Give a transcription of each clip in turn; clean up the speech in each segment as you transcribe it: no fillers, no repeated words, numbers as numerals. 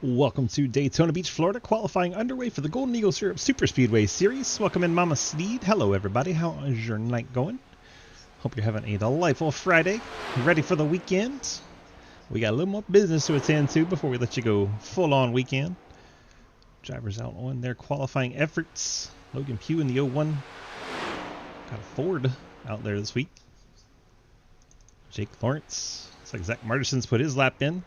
Welcome to Daytona Beach, Florida. Qualifying underway for the Golden Eagle Syrup Superspeedway Series. Welcome in Mama Sneed. Hello everybody, how is your night going? Hope you're having a delightful Friday. Ready for the weekend? We got a little more business to attend to before we let you go full on weekend. Drivers out on their qualifying efforts. Logan Pugh in the 01. Got a Ford out there this week. Jake Lawrence. Looks like Zach Martinson's put his lap in.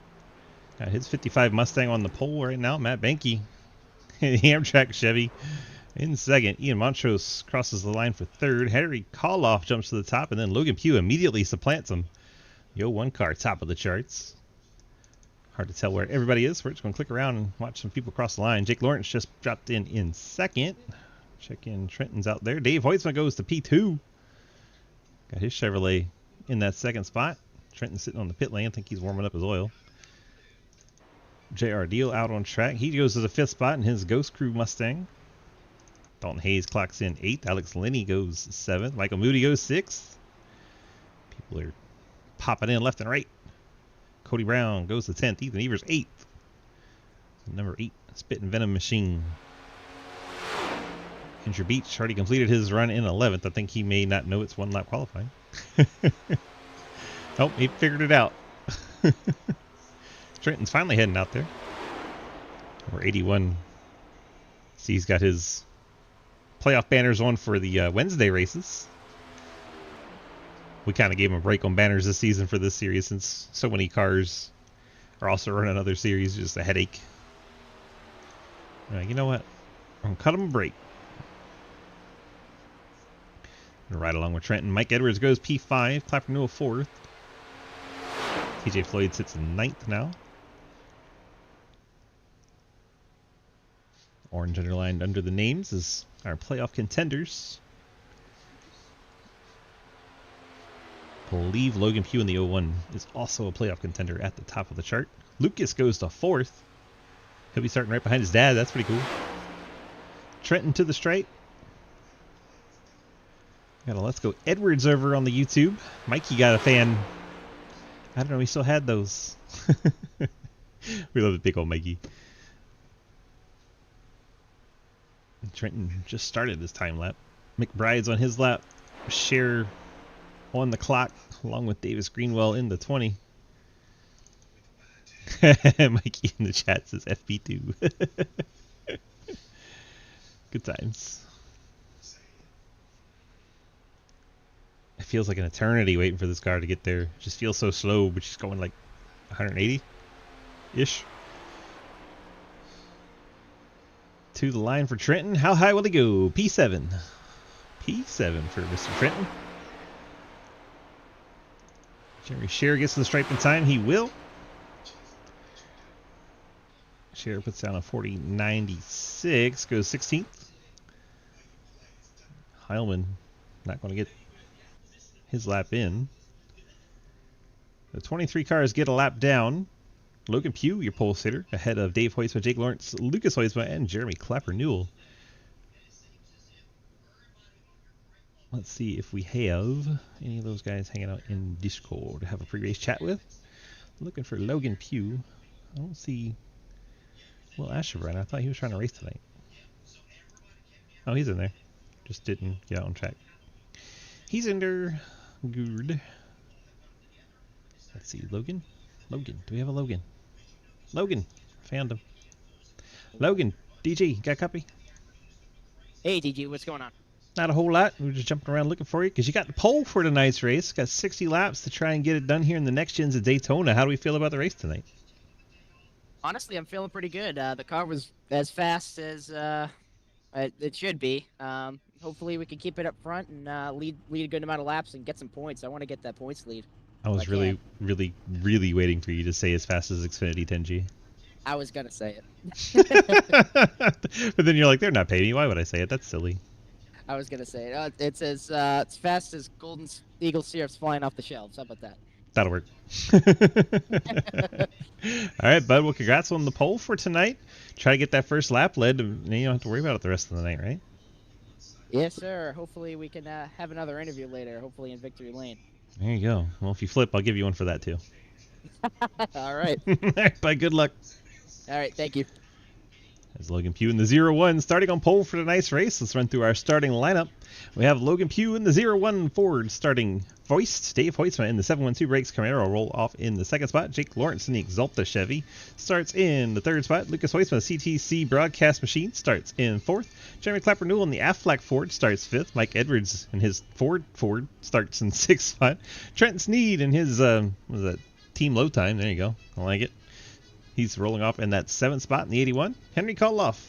Got his 55 Mustang on the pole right now. Matt Banky, the Amtrak Chevy, in second. Ian Montrose crosses the line for third. Harry Koloff jumps to the top, and then Logan Pugh immediately supplants him. Yo, one car, top of the charts. Hard to tell where everybody is. We're just going to click around and watch some people cross the line. Jake Lawrence just dropped in second. Check in, Trenton's out there. Dave Hoytsma goes to P2. Got his Chevrolet in that second spot. Trenton's sitting on the pit lane. I think he's warming up his oil. J.R. Deal out on track. He goes to the fifth spot in his Ghost Crew Mustang. Dalton Hayes clocks in 8th. Alex Linney goes 7th. Michael Moody goes 6th. People are popping in left and right. Cody Brown goes to 10th. Ethan Evers 8th. Number 8, Spit and Venom Machine. Andrew Beach already completed his run in 11th. I think he may not know it's one lap qualifying. Oh, he figured it out. Trenton's finally heading out there. Number 81. See, he's got his playoff banners on for the Wednesday races. We kind of gave him a break on banners this season for this series since so many cars are also running other series. Just a headache. You know what? I'm going to cut him a break. Right along with Trenton. Mike Edwards goes P5. Clapper Newell 4th. TJ Floyd sits in 9th now. Orange underlined under the names is our playoff contenders. I believe Logan Pugh in the 01 is also a playoff contender at the top of the chart. Lucas goes to 4th. He'll be starting right behind his dad. That's pretty cool. Trenton to the stripe. Got a Let's Go Edwards over on the YouTube. Mikey got a fan. I don't know, he still had those. We love the big old Mikey. Trenton just started this time lap. McBride's on his lap. Cher on the clock, along with Davis Greenwell in the 20. Mikey in the chat says FP2. Good times. It feels like an eternity waiting for this car to get there. It just feels so slow, but she's going like 180-ish. To the line for Trenton. How high will he go? P7. P7 for Mr. Trenton. Jerry Scherer gets to the stripe in time. He will. Scherer puts down a 40.96. Goes 16th. Heilman not going to get his lap in. The 23 cars get a lap down. Logan Pugh, your pole sitter, ahead of Dave Hoytsma, Jake Lawrence, Lucas Hoytsma, and Jeremy Clapper Newell. Let's see if we have any of those guys hanging out in Discord to have a pre-race chat with. Looking for Logan Pugh. I don't see Will Asherbren. I thought he was trying to race tonight. Oh, he's in there. Just didn't get out on track. He's in there. Good. Let's see, Logan. Logan, do we have a Logan? Logan, found him. Logan, DG, got a copy? Hey DG, what's going on? Not a whole lot. We were just jumping around looking for you because you got the pole for tonight's race. Got 60 laps to try and get it done here in the NextGens of Daytona. How do we feel about the race tonight? Honestly, I'm feeling pretty good. The car was as fast as it should be. Hopefully we can keep it up front and lead a good amount of laps and get some points. I want to get that points lead. I was really waiting for you to say as fast as Xfinity 10G. I was going to say it. But then you're like, they're not paying me. Why would I say it? That's silly. I was going to say it. It's as fast as Golden Eagle Syrup's flying off the shelves. How about that? That'll work. All right, bud. Well, congrats on the pole for tonight. Try to get that first lap led, and you don't have to worry about it the rest of the night, right? Yes, sir. Hopefully we can have another interview later, hopefully in Victory Lane. There you go. Well, if you flip, I'll give you one for that, too. All right. Bye. Good luck. All right, thank you. As Logan Pugh in the 0-1 starting on pole for tonight's race. Let's run through our starting lineup. We have Logan Pugh in the 0-1 Ford starting Voiced. Dave Hoytsma in the 712 Brakes Camaro roll off in the second spot. Jake Lawrence in the Exalta Chevy starts in the third spot. Lucas Hoytsma CTC Broadcast Machine starts in fourth. Jeremy Clapper Newell in the Aflac Ford starts fifth. Mike Edwards in his Ford starts in sixth spot. Trent Sneed in his Team Low Time. There you go. I like it. He's rolling off in that 7th spot in the 81. Henry Koloff,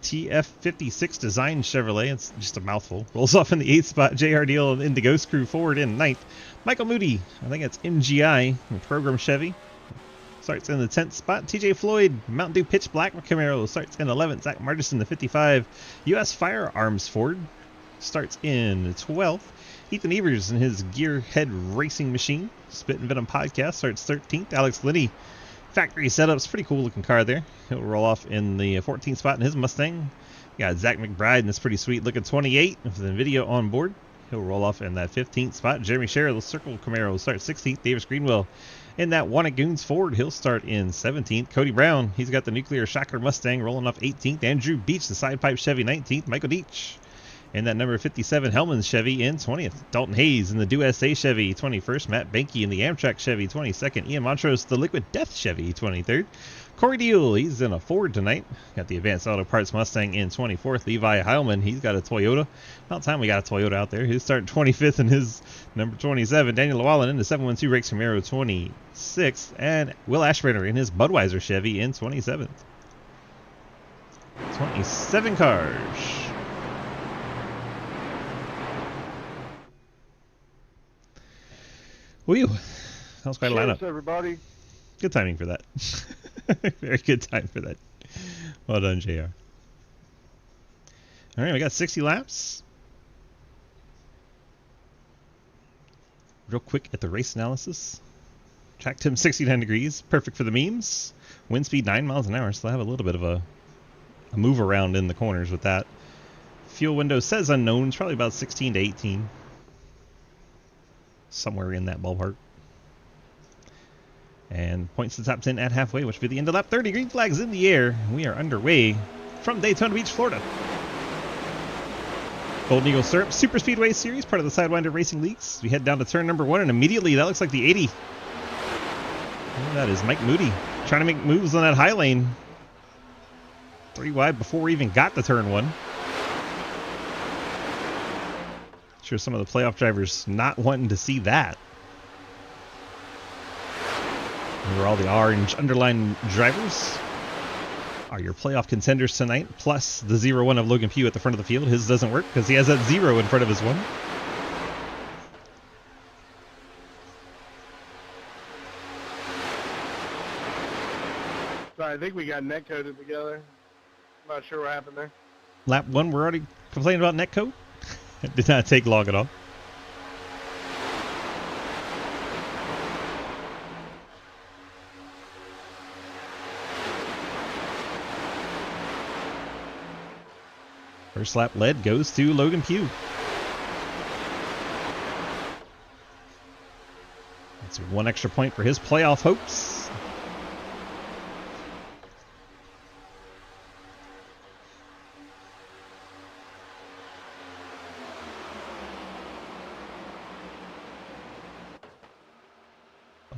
TF56 Design Chevrolet. It's just a mouthful. Rolls off in the 8th spot. JR Deal in the Ghost Crew Ford in 9th. Michael Moody, I think it's MGI, Program Chevy, starts in the 10th spot. TJ Floyd, Mountain Dew Pitch Black Camaro, starts in 11th. Zach Martis in the 55. US Firearms Ford starts in the 12th. Ethan Evers in his Gearhead Racing Machine, Spit and Venom Podcast, starts 13th. Alex Liddy, Factory Setups, pretty cool looking car there. He'll roll off in the 14th spot in his Mustang. We got Zach McBride in this pretty sweet looking 28 with the video on board. He'll roll off in that 15th spot. Jeremy Sherrill, the Circle Camaro, will start 16th. Davis Greenwell in that Wannagoons Ford, he'll start in 17th. Cody Brown, he's got the Nuclear Shocker Mustang rolling off 18th. Andrew Beach, the Side Pipe Chevy, 19th. Michael Deach in that number 57 Hellman's Chevy in 20th. Dalton Hayes in the Do SA Chevy 21st. Matt Banky in the Amtrak Chevy 22nd. Ian Montrose the Liquid Death Chevy 23rd. Corey Deal, he's in a Ford tonight. Got the Advanced Auto Parts Mustang in 24th. Levi Heilman, he's got a Toyota. About time we got a Toyota out there. He's starting 25th in his number 27. Daniel Llewellyn in the 712 Brakes Camaro 26th. And Will Ashburner in his Budweiser Chevy in 27th. 27 cars. Woo! That was quite a lineup. Everybody. Good timing for that. Very good time for that. Well done, JR. All right, we got 60 laps. Real quick at the race analysis. Track Tim 69 degrees, perfect for the memes. Wind speed 9 miles an hour, so I have a little bit of a move around in the corners with that. Fuel window says unknown, it's probably about 16 to 18. Somewhere in that ballpark. And points to the top 10 at halfway, which will be the end of lap 30. Green flags in the air. We are underway from Daytona Beach, Florida. Golden Eagle Syrup Superspeedway Series, part of the Sidewinder Racing Leagues. We head down to turn number 1, and immediately that looks like the 80. And that is Mike Moody trying to make moves on that high lane. 3 wide before we even got to turn 1. Sure, some of the playoff drivers not wanting to see that. Remember, all the orange underlined drivers are your playoff contenders tonight, plus the 0-1 of Logan Pugh at the front of the field. His doesn't work because he has that 0 in front of his 1. So I think we got net coded together. I'm not sure what happened there. Lap 1, we're already complaining about netcode. It did not take long at all. First lap lead goes to Logan Pugh. That's 1 extra point for his playoff hopes.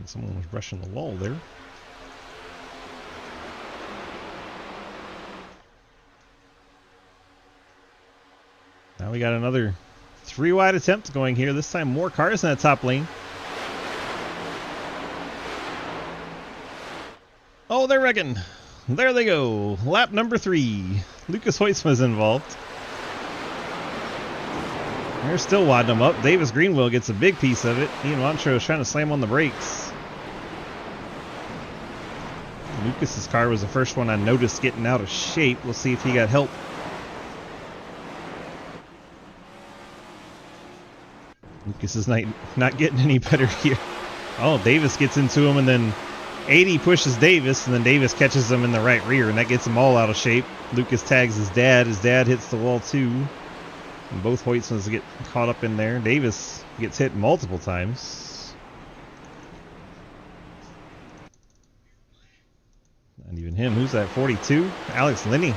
Someone was brushing the wall there. Now we got another 3 wide attempt going here. This time more cars in that top lane. Oh, they're wrecking. There they go. Lap number 3. Lucas Hoytsma's involved. They're still wadding them up. Davis Greenwell gets a big piece of it. Ian Montrose trying to slam on the brakes. Lucas's car was the first one I noticed getting out of shape. We'll see if he got help. Lucas is not getting any better here. Oh, Davis gets into him, and then 80 pushes Davis, and then Davis catches him in the right rear, and that gets them all out of shape. Lucas tags his dad. His dad hits the wall too. And both Hoytsmans get caught up in there. Davis gets hit multiple times. Not even Getting him. Who's that? 42? Alex Linney.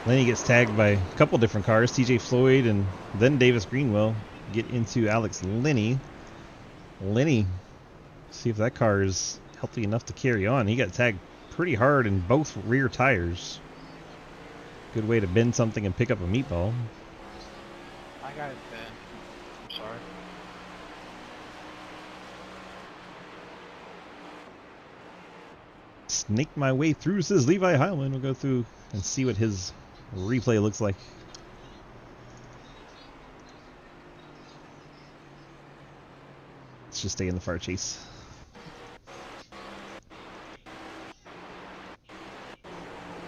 Linney gets tagged by a couple different cars. TJ Floyd and then Davis Greenwell get into Alex Linney. Linney, see if that car is healthy enough to carry on. He got tagged pretty hard in both rear tires. Good way to bend something and pick up a meatball. I got it bent. I'm sorry. Snake my way through, says Levi Heilman. We'll go through and see what his replay looks like. Let's just stay in the far chase.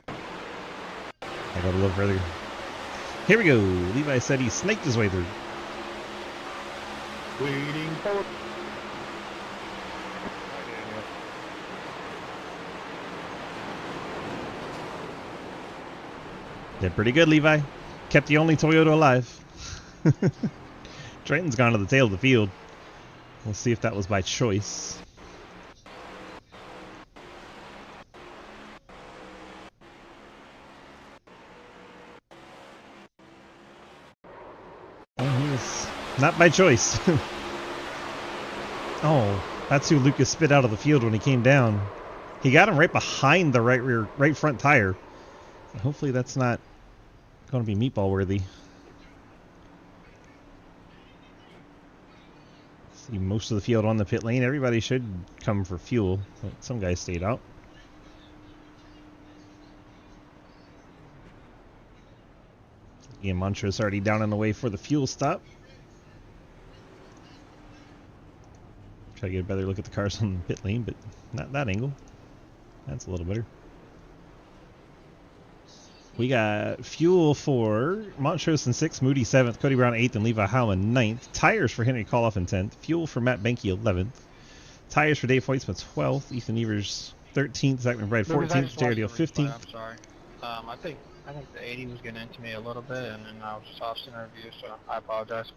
I got a little further. Here we go. Levi said he snaked his way through. Waiting for. Did pretty good, Levi. Kept the only Toyota alive. Trenton's gone to the tail of the field. We'll see if that was by choice. Oh, he was not by choice. Oh, that's who Lucas spit out of the field when he came down. He got him right behind the right front tire. Hopefully that's not going to be meatball worthy. See most of the field on the pit lane. Everybody should come for fuel, but some guys stayed out. Ian Montrose already down and away for the fuel stop. Try to get a better look at the cars on the pit lane, but not that angle. That's a little better. We got fuel for Montrose in 6th, Moody 7th, Cody Brown 8th, and Levi Howman 9th. Tires for Henry Koloff in 10th. Fuel for Matt Benke 11th. Tires for Dave Hoytsman 12th. Ethan Evers 13th. Zach McBride 14th. Jared Deal 15th. I'm sorry. I think the 80 was getting into me a little bit, and then I was just off center view, so I apologize.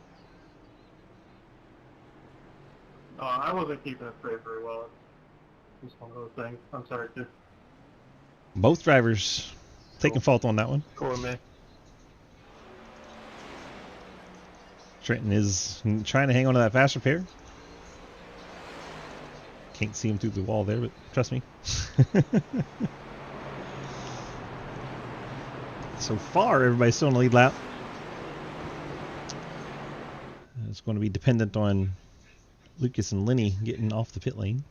I wasn't keeping it straight very well. It's just one of those things. I'm sorry, too. Both drivers taking fault on that one. Cool with me. Trenton is trying to hang on to that fast repair. Can't see him through the wall there, but trust me. So far, everybody's still in the lead lap. It's going to be dependent on Lucas and Lenny getting off the pit lane.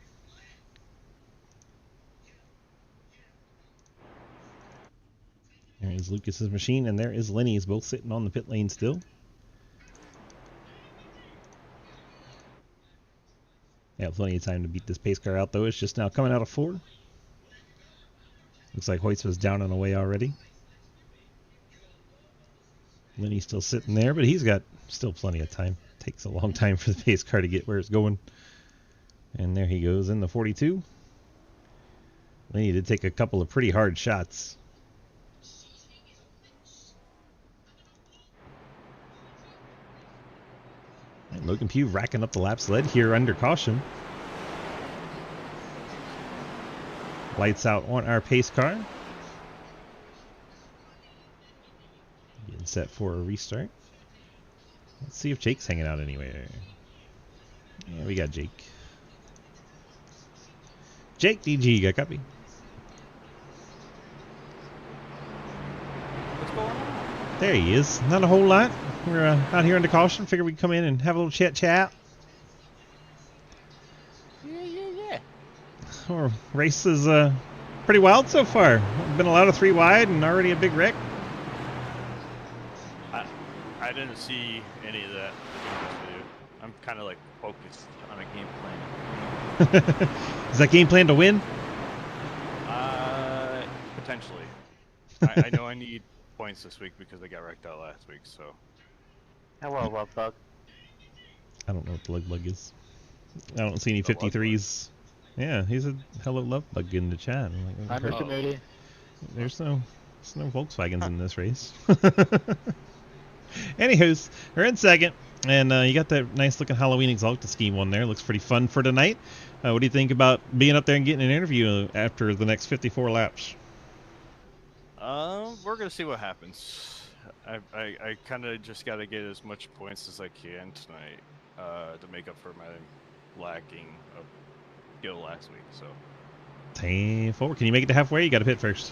There is Lucas's machine, and there is Lenny's, both sitting on the pit lane still. Yeah, plenty of time to beat this pace car out, though. It's just now coming out of 4. Looks like Hoyts was down and away already. Lenny's still sitting there, but he's got still plenty of time. Takes a long time for the pace car to get where it's going. And there he goes in the 42. Lenny did take a couple of pretty hard shots. And Logan Pugh racking up the laps led here under caution. Lights out on our pace car. Getting set for a restart. Let's see if Jake's hanging out anywhere. Yeah, we got Jake. Jake DG, got copy. What's going on? There he is. Not a whole lot. We're out here under caution. Figured we'd come in and have a little chat. Yeah. Our race is pretty wild so far. Been a lot of 3 wide and already a big wreck. I didn't see any of that in this video. I'm kind of like focused on a game plan. Is that game plan to win? Potentially. I know I need points this week because I got wrecked out last week, so. Hello, Love Bug. I don't know what the lug bug is. I don't see any 53s. Yeah, he's a hello love bug in the chat. I'm like, I'm Mr. Moody. there's no Volkswagens in this race. Anywho's, we're in second. And you got that nice looking Halloween Exalted scheme on there. Looks pretty fun for tonight. What do you think about being up there and getting an interview after the next 54 laps? We're gonna see what happens. I kind of just got to get as much points as I can tonight to make up for my lacking of skill last week. So 10-4. Can you make it to halfway? You got to pit first.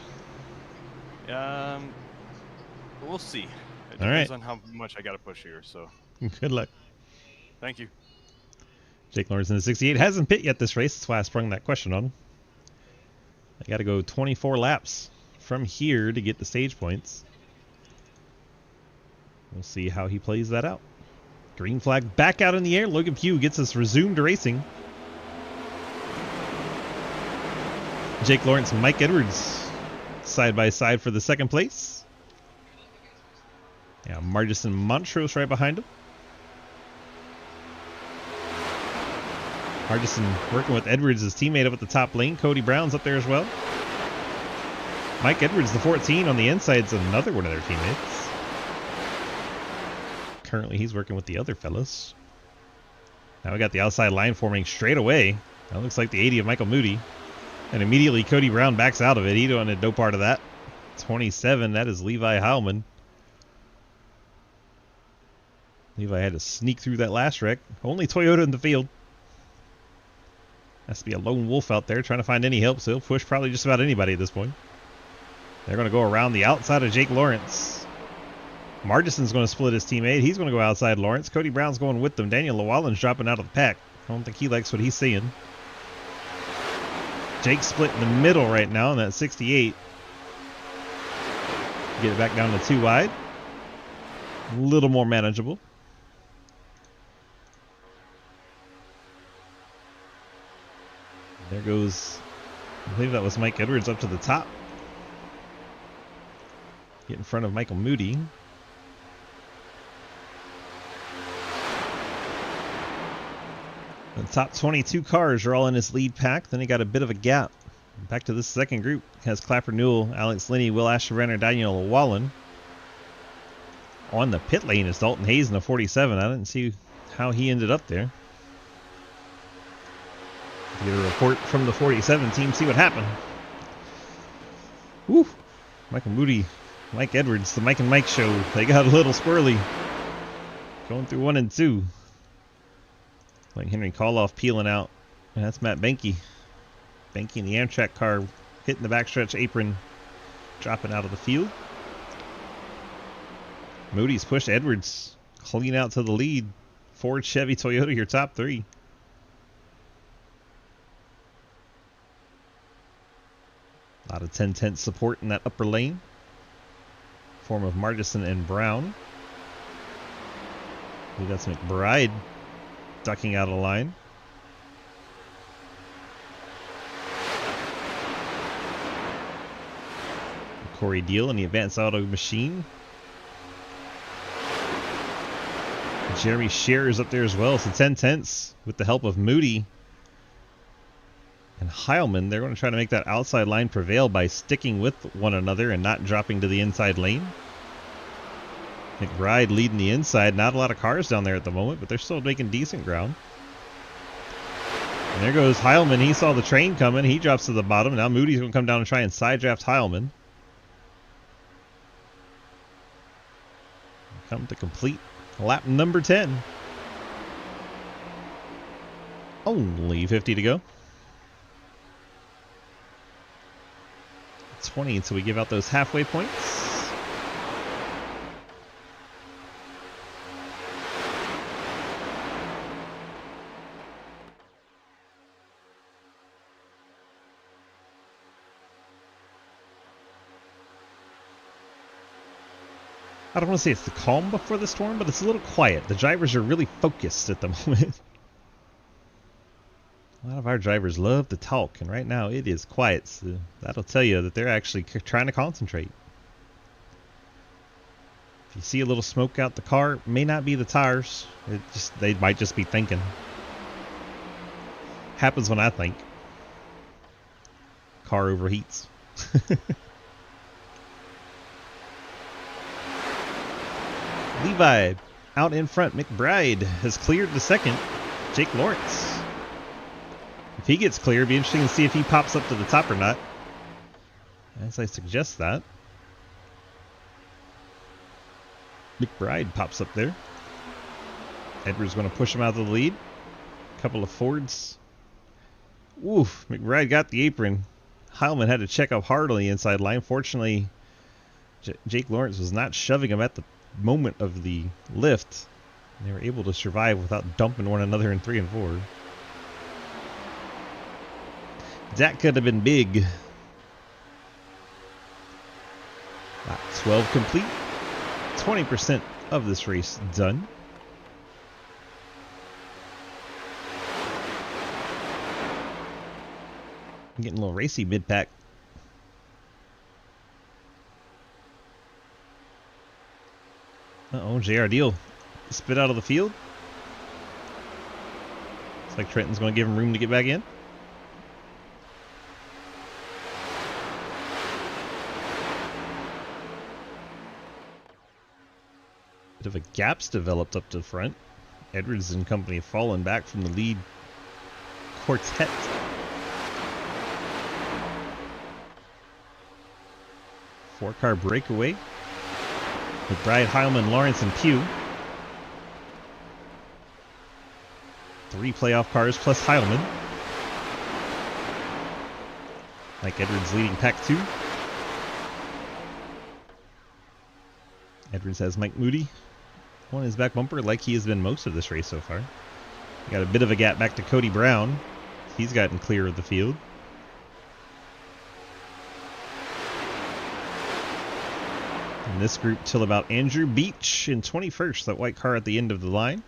we'll see. It All right. depends on how much I got to push here. So Good luck. thank you. Jake Lawrence in the 68 hasn't pit yet this race. That's why I sprung that question on him. I got to go 24 laps from here to get the stage points. We'll see how he plays that out. Green flag back out in the air. Logan Pugh gets us resumed racing. Jake Lawrence and Mike Edwards side by side for the second place. Yeah, Margis and Montrose right behind him. Margison working with Edwards, his teammate up at the top lane. Cody Brown's up there as well. Mike Edwards, the 14 on the inside, is another one of their teammates. Currently, he's working with the other fellas. Now we got the outside line forming straight away. That looks like the 80 of Michael Moody. And immediately Cody Brown backs out of it. He wanted no part of that. 27, that is Levi Heilman. Levi had to sneak through that last wreck. Only Toyota in the field. Has to be a lone wolf out there trying to find any help, so he'll push probably just about anybody at this point. They're going to go around the outside of Jake Lawrence. Margison's going to split his teammate. He's going to go outside Lawrence. Cody Brown's going with them. Daniel Llewellyn's dropping out of the pack. I don't think he likes what he's seeing. Jake split in the middle right now in that 68. Get it back down to 2 wide. A little more manageable. There goes, I believe that was Mike Edwards up to the top. Get in front of Michael Moody. The top 22 cars are all in his lead pack. Then he got a bit of a gap. Back to this second group. Has Clapper Newell, Alex Linney, Will Ashrenner, Daniel Llewellyn. On the pit lane is Dalton Hayes in the 47. I didn't see how he ended up there. Get a report from the 47 team, see what happened. Woo! Michael Moody, Mike Edwards, the Mike and Mike show. They got a little squirrely. Going through 1 and 2. Like Henry Koloff peeling out. And that's Matt Benke. Benke in the Amtrak car hitting the backstretch apron, dropping out of the field. Moody's pushed Edwards clean out to the lead. Ford, Chevy, Toyota, your top 3. A lot of 10-10 support in that upper lane. Form of Margison and Brown. We got some McBride ducking out of line. Corey Deal in the Advanced Auto Machine. Jeremy Scherer is up there as well. So 10-10s with the help of Moody and Heilman. They're going to try to make that outside line prevail by sticking with one another and not dropping to the inside lane. McBride leading the inside. Not a lot of cars down there at the moment, but they're still making decent ground. And there goes Heilman. He saw the train coming. He drops to the bottom. Now Moody's going to come down and try and side draft Heilman. Come to complete lap number 10. Only 50 to go. 20 until we give out those halfway points. I don't want to say it's the calm before the storm, but it's a little quiet. The drivers are really focused at the moment. A lot of our drivers love to talk, and right now it is quiet, so that'll tell you that they're actually trying to concentrate. If you see a little smoke out the car, it may not be the tires. They might just be thinking. Happens when I think. Car overheats. Levi Out in front, McBride has cleared the second. Jake Lawrence. If he gets clear, it'd be interesting to see if he pops up to the top or not. As I suggest that. McBride pops up there. Edwards going to push him out of the lead. Couple of Fords. Oof, McBride got the apron. Heilman had to check up hard on the inside line. Fortunately, Jake Lawrence was not shoving him at the moment of the lift. They were able to survive without dumping one another in 3 and 4. That could have been big. Lap 12 complete. 20% of this race done. I'm getting a little racy mid-pack. Uh-oh, JR Deal spit out of the field. Looks like Trenton's going to give him room to get back in. Bit of a gap's developed up to the front. Edwards and company have fallen back from the lead quartet. Four-car breakaway. McBride, Heilman, Lawrence, and Pugh. 3 playoff cars plus Heilman. Mike Edwards leading pack 2. Edwards has Mike Moody on his back bumper like he has been most of this race so far. Got a bit of a gap back to Cody Brown. He's gotten clear of the field. In this group till about Andrew Beach in 21st, that white car at the end of the line.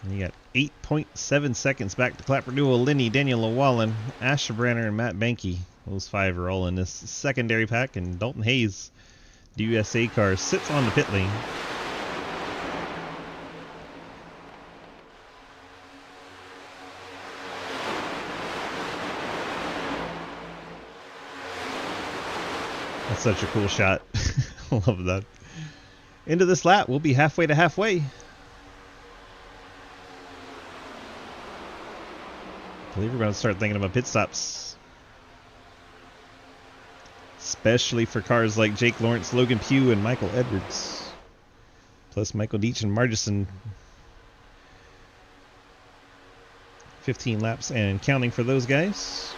And you got 8.7 seconds back to Clapperduel, Linney, Daniel Llewellyn, Asher Branner, and Matt Banky. Those 5 are all in this secondary pack, and Dalton Hayes, the USA car, sits on the pit lane. That's such a cool shot. I love that. Into this lap, we'll be halfway to halfway. I believe we're going to start thinking about pit stops. Especially for cars like Jake Lawrence, Logan Pugh, and Michael Edwards. Plus Michael Deach and Margison. 15 laps and counting for those guys.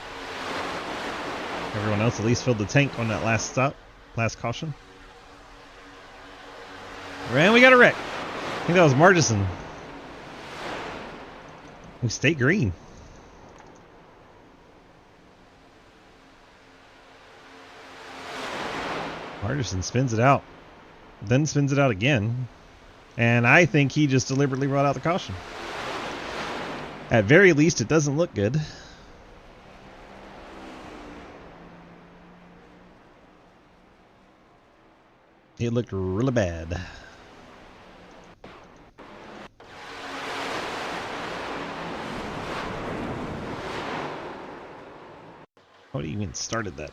Everyone else at least filled the tank on that last stop, last caution. And we got a wreck. I think that was Margison. We stay green. Margison spins it out, then spins it out again. And I think he just deliberately brought out the caution. At very least, it doesn't look good. It looked really bad. How do you even started that?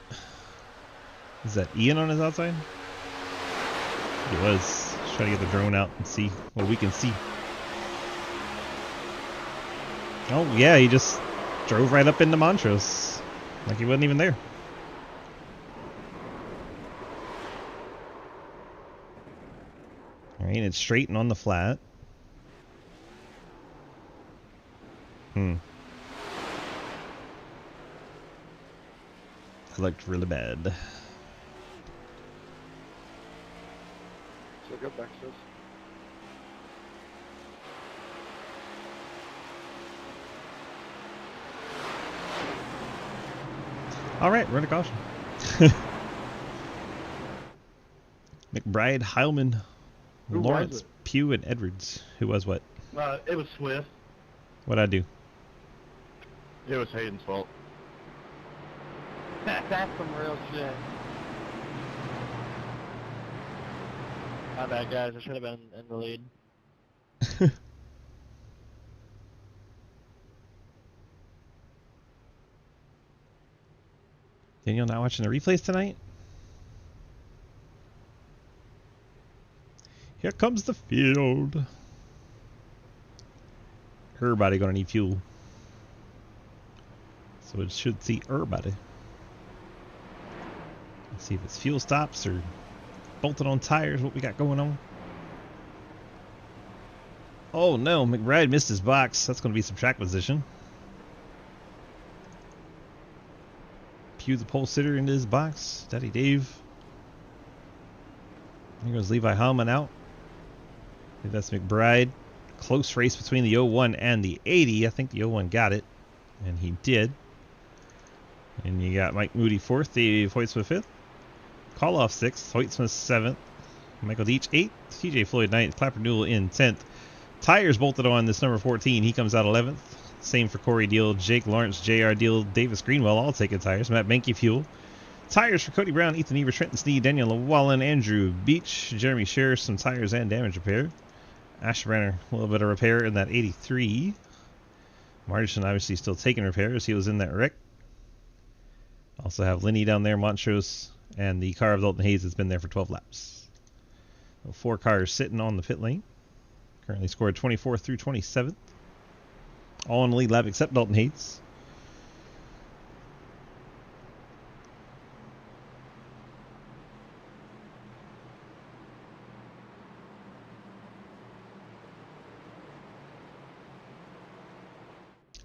Is that Ian on his outside? He was. Let's try to get the drone out and see what we can see. Oh yeah, he just drove right up into Montrose. Like he wasn't even there. Alright, it's straight and on the flat. That looked really bad. So go back, sis. Alright, run a caution. McBride, Heilman, Who was Lawrence, it? Pugh, and Edwards. Who was what? It was Swift. What'd I do? It was Hayden's fault. That's some real shit. My bad, guys. I should have been in the lead. Daniel not watching the replays tonight? Here comes the field. Everybody gonna need fuel. So it should see everybody. Let's see if it's fuel stops or bolted on tires, what we got going on. Oh no, McBride missed his box. That's going to be some track position. Pew the pole sitter into his box. Daddy Dave. Here goes Levi Hallman out. I think that's McBride. Close race between the 01 and the 80. I think the 01 got it. And he did. And you got Mike Moody 4th, Dave Hoytsma 5th. Call off 6th, Hoytsma 7th. Michael Deach 8th. TJ Floyd 9th. Clapper Newell in 10th. Tires bolted on this number 14. He comes out 11th. Same for Corey Deal, Jake Lawrence, JR Deal, Davis Greenwell all taking tires. Matt Benke fuel. Tires for Cody Brown, Ethan Eber, Trenton Sneed, Daniel Llewellyn, Andrew Beach, Jeremy Scher, some tires and damage repair. Ashbrenner, a little bit of repair in that 83. Martin obviously still taking repairs. He was in that wreck. Also have Lenny down there, Montrose, and the car of Dalton Hayes has been there for 12 laps. So 4 cars sitting on the pit lane. Currently scored 24th through 27th. All in the lead lap except Dalton Hayes.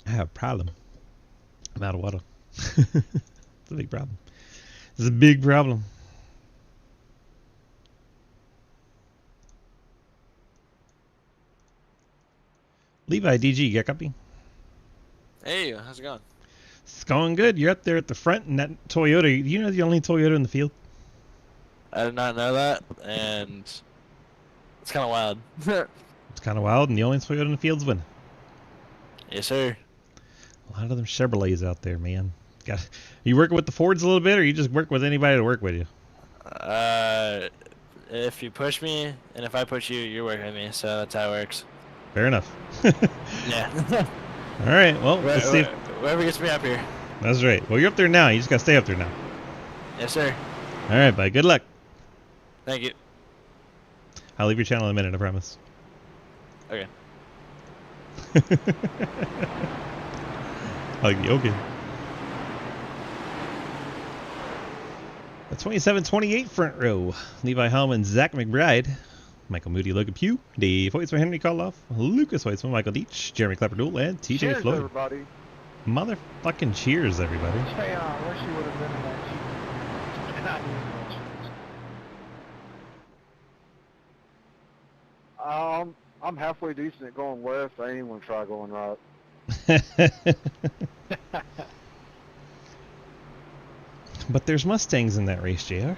I have a problem. I'm out of water. It's a big problem. It's a big problem. Levi DG, got copy? Hey, how's it going? It's going good. You're up there at the front in that Toyota. You know the only Toyota in the field? I did not know that, and it's kind of wild. It's kind of wild, and the only Toyota in the field's winning. Yes, sir. A lot of them Chevrolets out there, man. You working with the Fords a little bit, or you just work with anybody to work with you? If you push me, and if I push you, you're working with me, so that's how it works. Fair enough. Yeah. All right, well, let's see. Whoever gets me up here. That's right. Well, you're up there now. You just got to stay up there now. Yes, sir. All right, bye. Good luck. Thank you. I'll leave your channel in a minute, I promise. Okay. Okay. The 27-28 front row. Levi Hallman, Zach McBride, Michael Moody, Logan Pugh, Dave Hoytsma, Henry Koloff, Lucas Hoytsma, Michael Deach, Jeremy Clapper-Duel, and TJ Cheers, Floyd. everybody. Motherfucking cheers, everybody. Hey, I wish you would have been in that Jeep. Not even much. I'm halfway decent at going left. I ain't even gonna try going right. But there's Mustangs in that race, JR.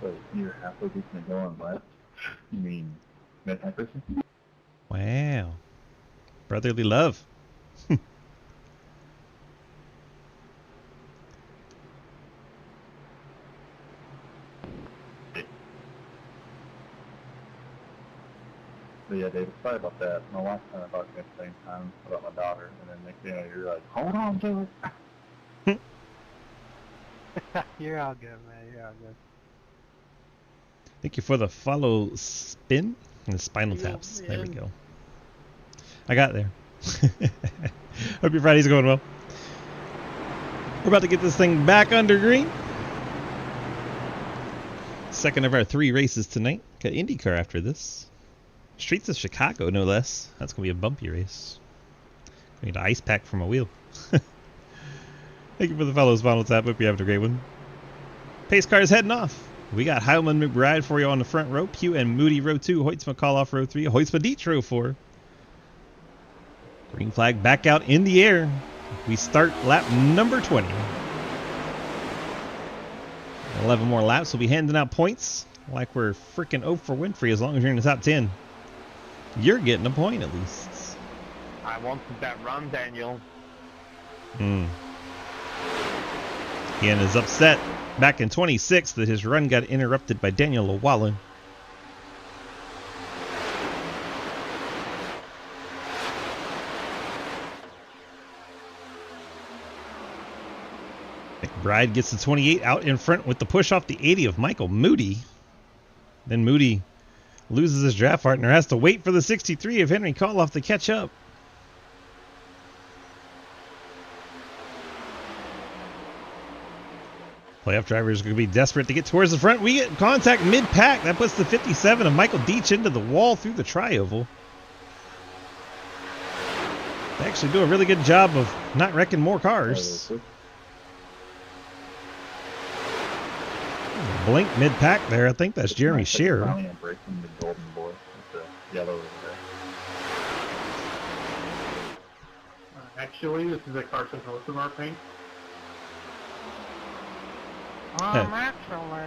Wait, you're halfway decent at going left? You mean mid-hyperson? Wow. Brotherly love. But yeah, David, sorry about that. My wife kind of talked at the same time about my daughter, and then next thing you know, you're like, hold on to it. You're all good, man. You're all good. Thank you for the follow spin and the spinal taps. There we go. I got there. Hope your Friday's going well. We're about to get this thing back under green. Second of our 3 races tonight. Got IndyCar after this. Streets of Chicago, no less. That's going to be a bumpy race. I need an ice pack for my wheel. Thank you for the follow spinal tap. Hope you're having a great one. Pace car is heading off. We got Heilman McBride for you on the front row. Pugh and Moody row 2. Hoytsma Koloff row 3. Hoytsma Deach row 4. Green flag back out in the air. We start lap number 20. 11 more laps. We'll be handing out points like we're freaking Oprah Winfrey as long as you're in the top 10. You're getting a point at least. I wanted that run, Daniel. Ian is upset back in 26 that his run got interrupted by Daniel Llewellyn. McBride gets the 28 out in front with the push off the 80 of Michael Moody. Then Moody loses his draft partner, has to wait for the 63 of Henry Koloff to catch up. Playoff drivers are going to be desperate to get towards the front. We get contact mid-pack. That puts the 57 of Michael Deach into the wall through the tri-oval. They actually do a really good job of not wrecking more cars. Blink mid-pack there. I think that's Jeremy Shearer. Finally embracing the golden boy with the yellow over there. Actually, this is a Carson Hocevar paint. Actually.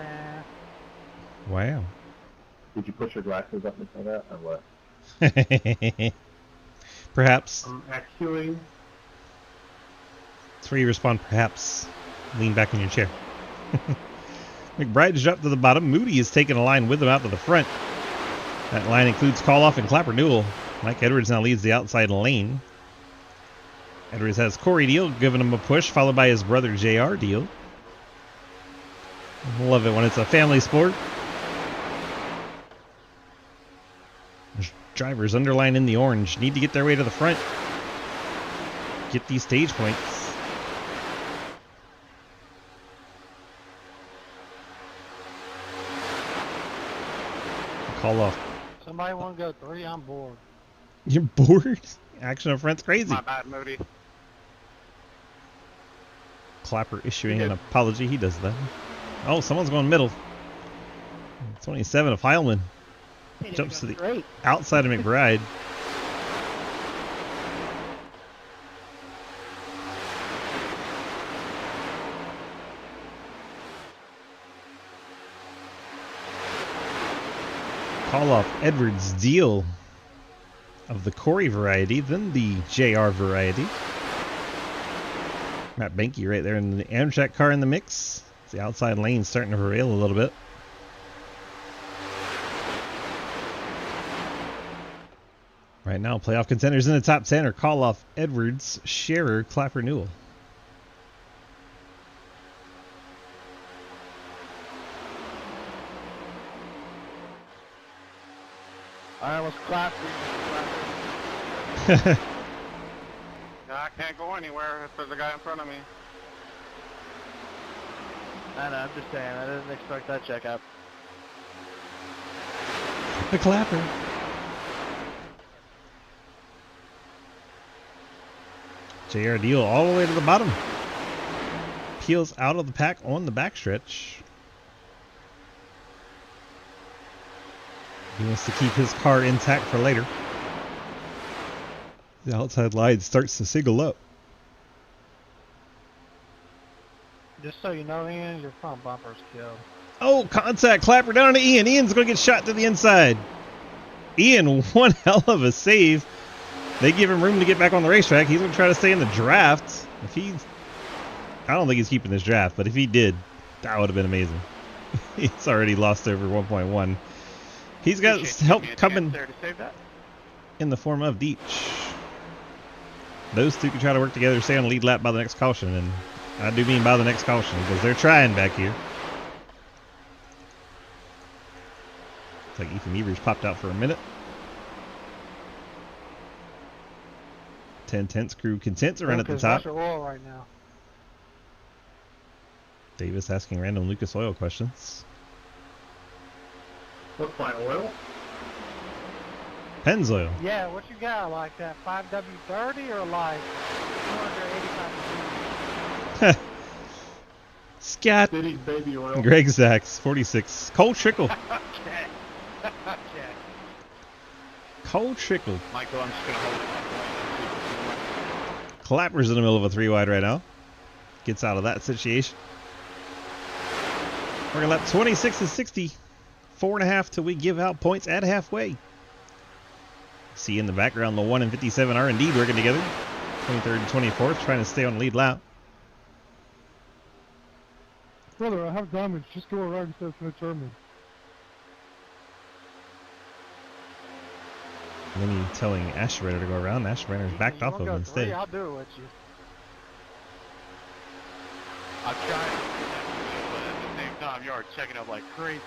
Wow. Did you push your glasses up before that, or what? Perhaps. Actually, That's where you respond, perhaps. Lean back in your chair. McBride's dropped to the bottom. Moody is taking a line with him out to the front. That line includes Koloff and Clapper Newell. Mike Edwards now leads the outside lane. Edwards has Corey Deal giving him a push, followed by his brother JR Deal. Love it when it's a family sport. There's drivers underlined in the orange. Need to get their way to the front. Get these stage points. Call off. Somebody want to go 3? I'm bored. You're bored? Action up front's crazy. My bad, Moody. Clapper issuing an apology. He does that. Oh, someone's going middle. 27 of Heilman. Jumps to the outside of McBride. Call off Edwards Deal of the Corey variety, then the JR variety. Matt Benke right there in the Amtrak car in the mix. The outside lane starting to rail a little bit. Right now, playoff contenders in the top 10 are Koloff, Edwards, Scherer, Clapper, Newell. Alright, let's clap. I can't go anywhere if there's a guy in front of me. I know, I'm just saying, I didn't expect that checkup. The Clapper. JR Deal all the way to the bottom. Peels out of the pack on the backstretch. He wants to keep his car intact for later. The outside line starts to signal up. Just so you know, Ian, your front bumper's killed. Oh, contact. Clapper down to Ian. Ian's going to get shot to the inside. Ian, one hell of a save. They give him room to get back on the racetrack. He's going to try to stay in the draft. I don't think he's keeping this draft, but if he did, that would have been amazing. He's already lost over 1.1. He's got help coming in the form of Deach. Those two can try to work together, stay on the lead lap by the next caution, and I do mean by the next caution because they're trying back here. Looks like Ethan Evers popped out for a minute. 10 tenths crew content to run at the top. Right now. Davis asking random Lucas Oil questions. looks like oil. Pennzoil. Yeah, what you got? Like that 5W30 or like 285? Scott. City's baby oil. Greg Sachs, 46. Cole Trickle. Okay. Okay. Cole Trickle. Michael, I'm just going to hold it. Clapper's in the middle of a 3-wide right now. Gets out of that situation. We're going to lap 26 and 60. 4.5 till we give out points at halfway. See in the background the 1 and 57 are indeed working together. 23rd and 24th trying to stay on the lead lap. Brother, I have damage. Just go around instead of trying to turn me. And then he's telling Ashrenner to go around. Ashrenner's backed off of him instead. I'll do it with you. I'll try. 5 yards, checking up like crazy.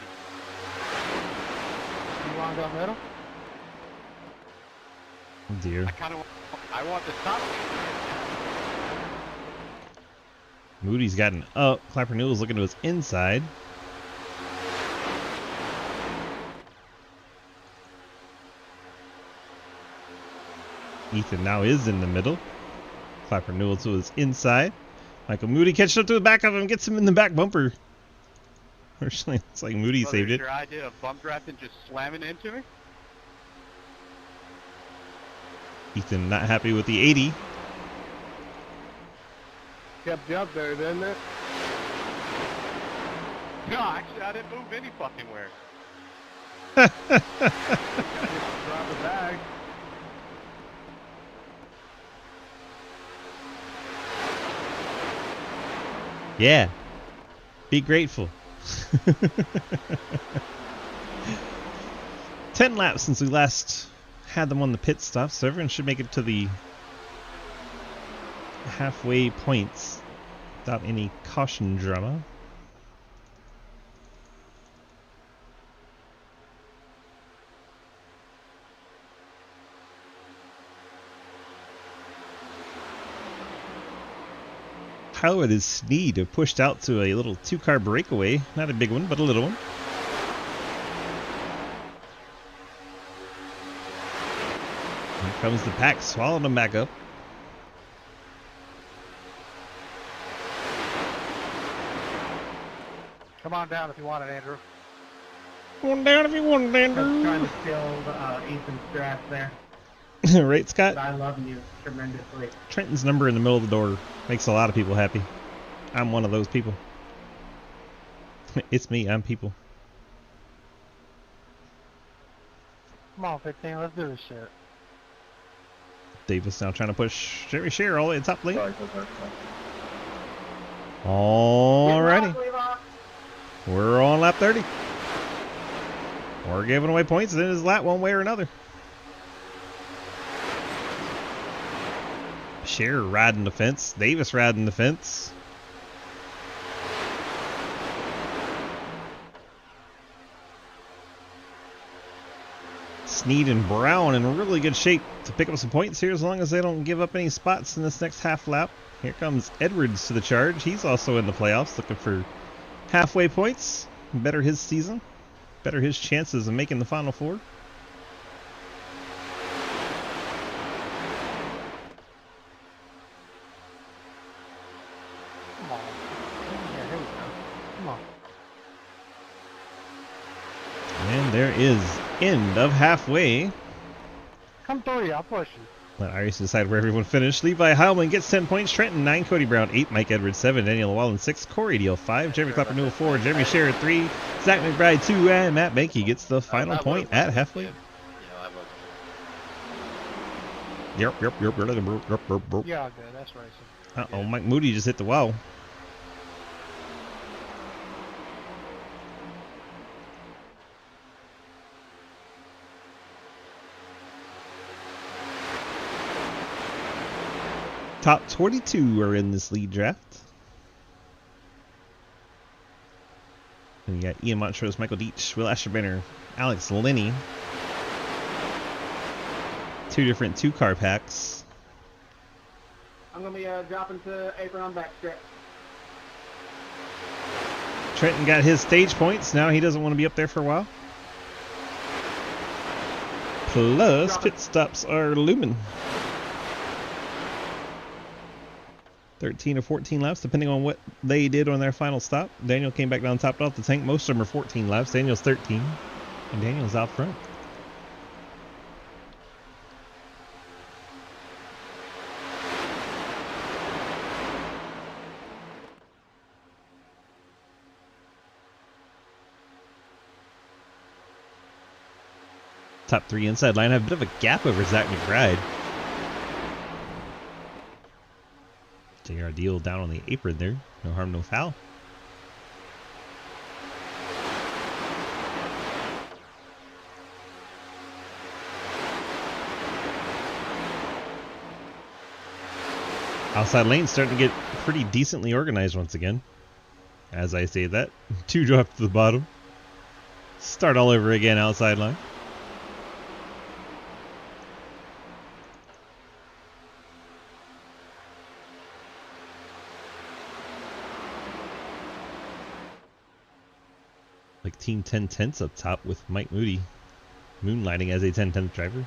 You want that medal? Oh dear. I want the top. Moody's gotten up. Clapper Newell's looking to his inside. Ethan now is in the middle. Clapper Newell to his inside. Michael Moody catches up to the back of him, gets him in the back bumper. Fortunately, it's like Moody saved it. Your idea of bump drafting just slamming into me? Ethan not happy with the 80. Kept you up there, didn't it? No, actually, I didn't move any fucking where. Drop the bag. Yeah. Be grateful. 10 laps since we last had them on the pit stop, so everyone should make it to the halfway points without any caution drama. Tyler and Sneed have pushed out to a little 2-car breakaway. Not a big one, but a little one. Here comes the pack, swallowing them back up. Come on down if you want it, Andrew. Going down if you want it, Andrew. Trying to steal Ethan's draft there. Right, Scott? I love you tremendously. Trenton's number in the middle of the door makes a lot of people happy. I'm one of those people. It's me, I'm people. Come on, 15, let's do this shit. Davis now trying to push Jerry Shearer all the way to the top lane. Sorry, sorry. Alrighty. We're on lap 30. We're giving away points in his lap one way or another. Shearer riding the fence. Davis riding the fence. Sneed and Brown in really good shape to pick up some points here as long as they don't give up any spots in this next half lap. Here comes Edwards to the charge. He's also in the playoffs looking for halfway points. Better his season. Better his chances of making the Final Four. Come on. Yeah, here we go. Come on. And there is end of halfway. Come through, I'll push you. Let iRacing decide where everyone finished. Levi Heilman gets 10 points. Trenton 9. Cody Brown 8. Mike Edwards 7. Daniel Wallen 6. Corey Deal 5. Jeremy Clapper Newell 4. Jeremy Shearer 3. Zach McBride 2. And Matt Banky gets the final point at halfway. Yep. Yeah, good, that's racing. Uh-oh, Mike Moody just hit the wall. Top 22 are in this lead draft. And you got Ian Montrose, Michael Deitch, Will Asherbanner, Alex Linney. 2 different 2-car packs. I'm going to be dropping to apron on backstretch. Trenton got his stage points. Now he doesn't want to be up there for a while. Plus, pit stops are looming. 13 or 14 laps, depending on what they did on their final stop. Daniel came back down, topped off the tank. Most of them are 14 laps. Daniel's 13, and Daniel's out front. Top 3 inside line have a bit of a gap over Zach McBride. JR Deal down on the apron there. No harm, no foul. Outside lane starting to get pretty decently organized once again. As I say that, 2 drop to the bottom. Start all over again outside line. Like Team 10/10 up top with Mike Moody moonlighting as a 10/10 driver.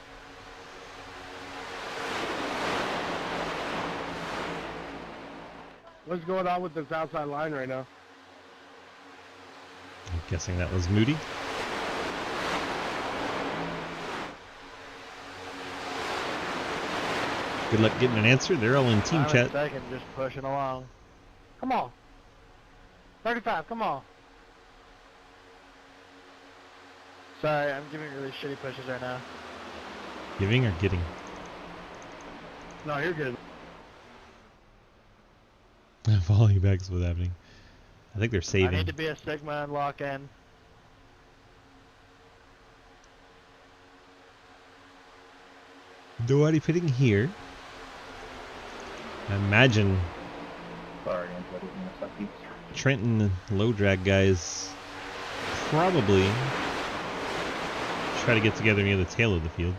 What's going on with this outside line right now? I'm guessing that was Moody. Good luck getting an answer. They're all in team chat. Second, just pushing along. Come on. 35, come on. Sorry, I'm giving really shitty pushes right now. Giving or getting? No, you're good. Falling back is what's happening. I think they're I saving. need to be a Sigma and lock in. Nobody pitting here. I imagine Sorry, I didn't miss that piece. Trenton low drag guys probably try to get together near the tail of the field.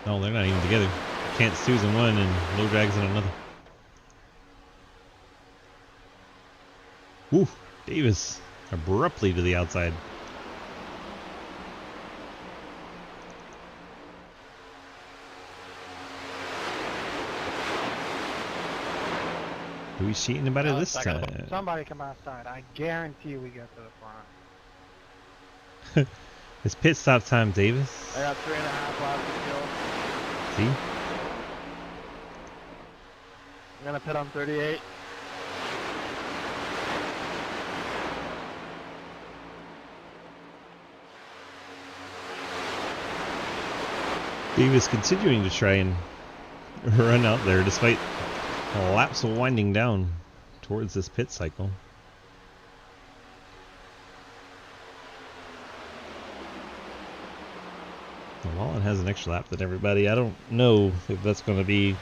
No, they're not even together. Can't Stu's in one and low drag's in another. Woo! Davis abruptly to the outside. Who's cheating about it this time? Somebody come outside. I guarantee we get to the front. It's pit stop time, Davis. I got 3.5 laps to kill. See? I'm gonna pit on 38. Davis continuing to try and run out there despite laps winding down towards this pit cycle. Wallen has an extra lap than everybody. I don't know if that's going to be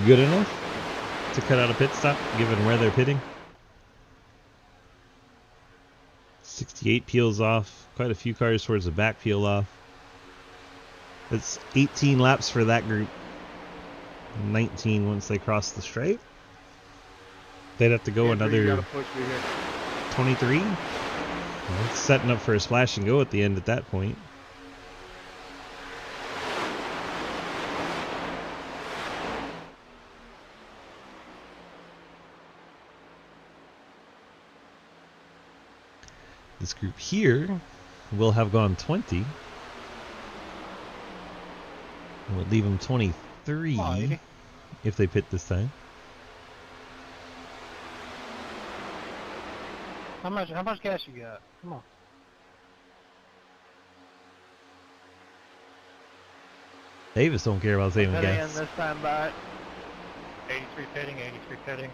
good enough to cut out a pit stop given where they're pitting. 68 peels off. Quite a few cars towards the back peel off. It's 18 laps for that group. 19 once they cross the stripe. They'd have to go another 23. Well, it's setting up for a splash and go at the end at that point. This group here will have gone 20. It would leave them 23 if they pit this time. How much gas you got? Come on. Davis don't care about saving Pitting gas. in this time by 83 pitting, 83 pitting.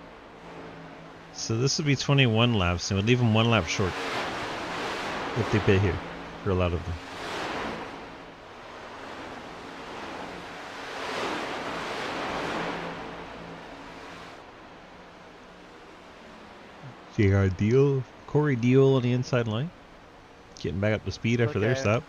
So this would be 21 laps, and it would leave them 1 lap short if they pit here for a lot of them. JR Deal, Corey Deal on the inside line, getting back up to speed after their stop.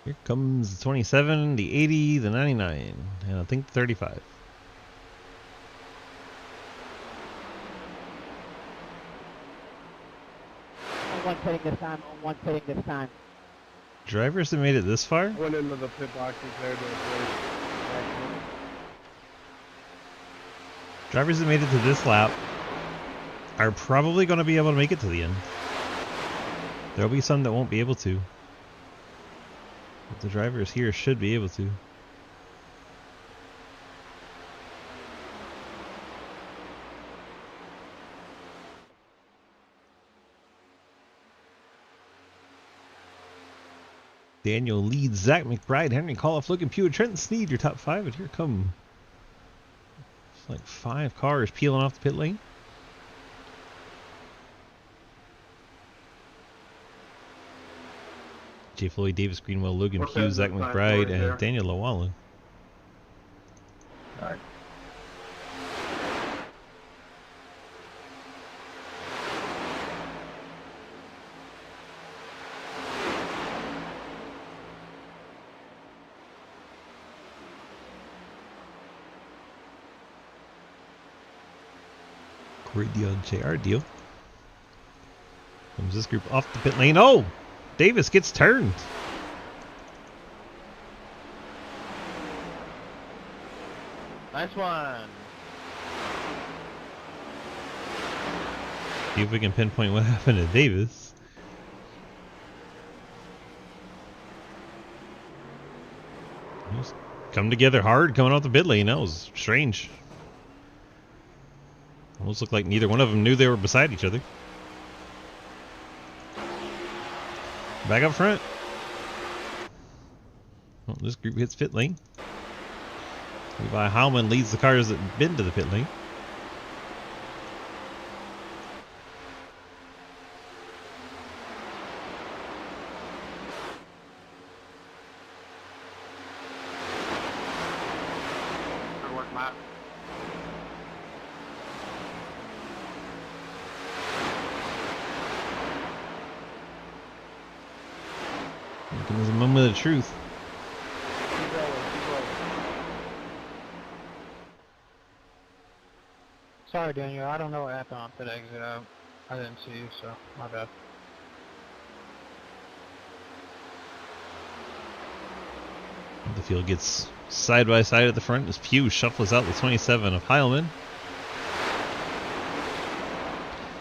Here comes the 27, the 80, the 99, and I think the 35. One pitting this time, one pitting this time. Drivers that made it this far? Went into the pit boxes there to Drivers that made it to this lap are probably going to be able to make it to the end. There'll be some that won't be able to. But the drivers here should be able to. Daniel leads, Zach McBride, Henry Coliff, Logan Pugh, Trenton Sneed, your top 5, and here come Like 5 cars peeling off the pit lane. J. Floyd, Davis, Greenwell, Logan We're Pugh, pitting Zach this side McBride, for you and there. Daniel Lawallen. Alright. Great deal on JR deal. Comes this group off the pit lane. Oh! Davis gets turned. Nice one. See if we can pinpoint what happened to Davis. Just come together hard coming off the pit lane. That was strange. Almost looked like neither one of them knew they were beside each other. Back up front. Well, this group hits pit lane. Levi Heilman leads the cars that been to the pit lane. Good work, Matt. There's a moment of truth. Keep rolling, keep rolling. Sorry, Daniel. I don't know what happened on pit exit. I didn't see you, so my bad. The field gets side by side at the front as Pugh shuffles out the 27 of Heilman.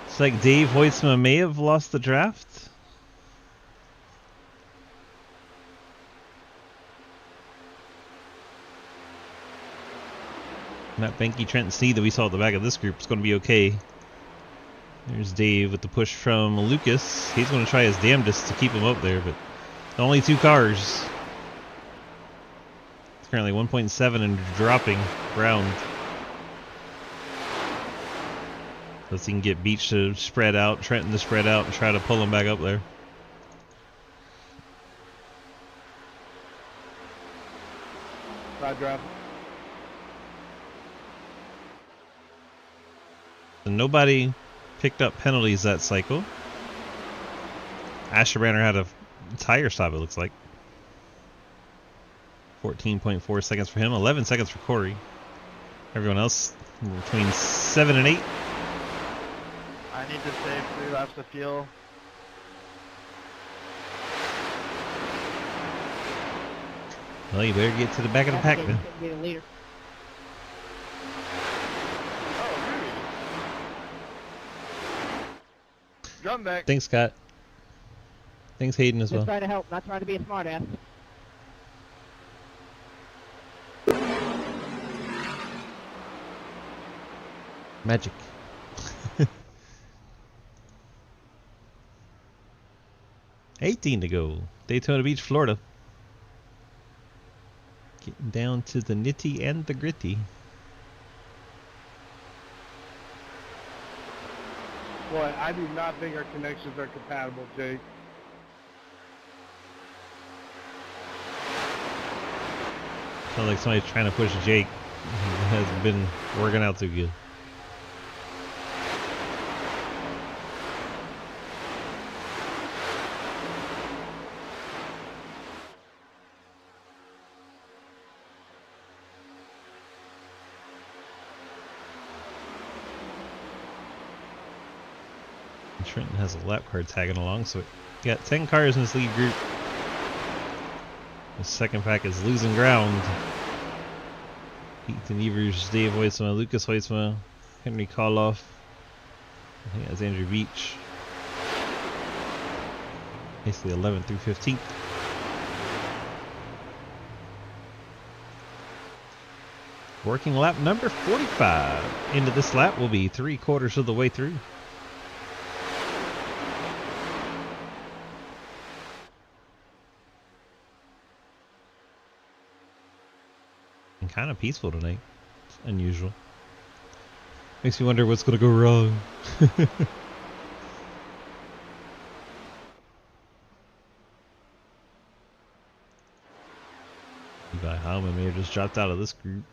It's like Dave Hoytsma may have lost the draft. Matt Benke, Trent Sneed that we saw at the back of this group is going to be okay. There's Dave with the push from Lucas. He's going to try his damnedest to keep him up there, but only 2 cars. It's currently 1.7 and dropping ground. Let's see if he can get Beach to spread out, Trenton to spread out, and try to pull him back up there. Side drive. So nobody picked up penalties that cycle. Asherbanner had a tire stop, it looks like. 14.4 seconds for him, 11 seconds for Corey. Everyone else between 7 and 8. I need to save 3 laps of fuel. Well, you better get to the back of the pack then. Be the leader. Oh, really? Drum back. Thanks, Scott. Thanks, Hayden, as Just well. trying to help, not trying to be a smartass. Magic. $18 to go. Daytona Beach, Florida. Getting down to the nitty and the gritty. Boy, I do not think our connections are compatible, Jake. Sounds like somebody's trying to push Jake. It hasn't been working out too good. Trenton has a lap car tagging along, so we got 10 cars in this lead group. The second pack is losing ground. Ethan Evers, Dave Hoytsma, Lucas Hoytsma, Henry Koloff. I think that's Andrew Beach. Basically 11th through 15th. Working lap number 45. Into this lap will be 3/4 of the way through. Kind of peaceful tonight. It's unusual. Makes me wonder what's gonna go wrong. Levi Howman may have just dropped out of this group.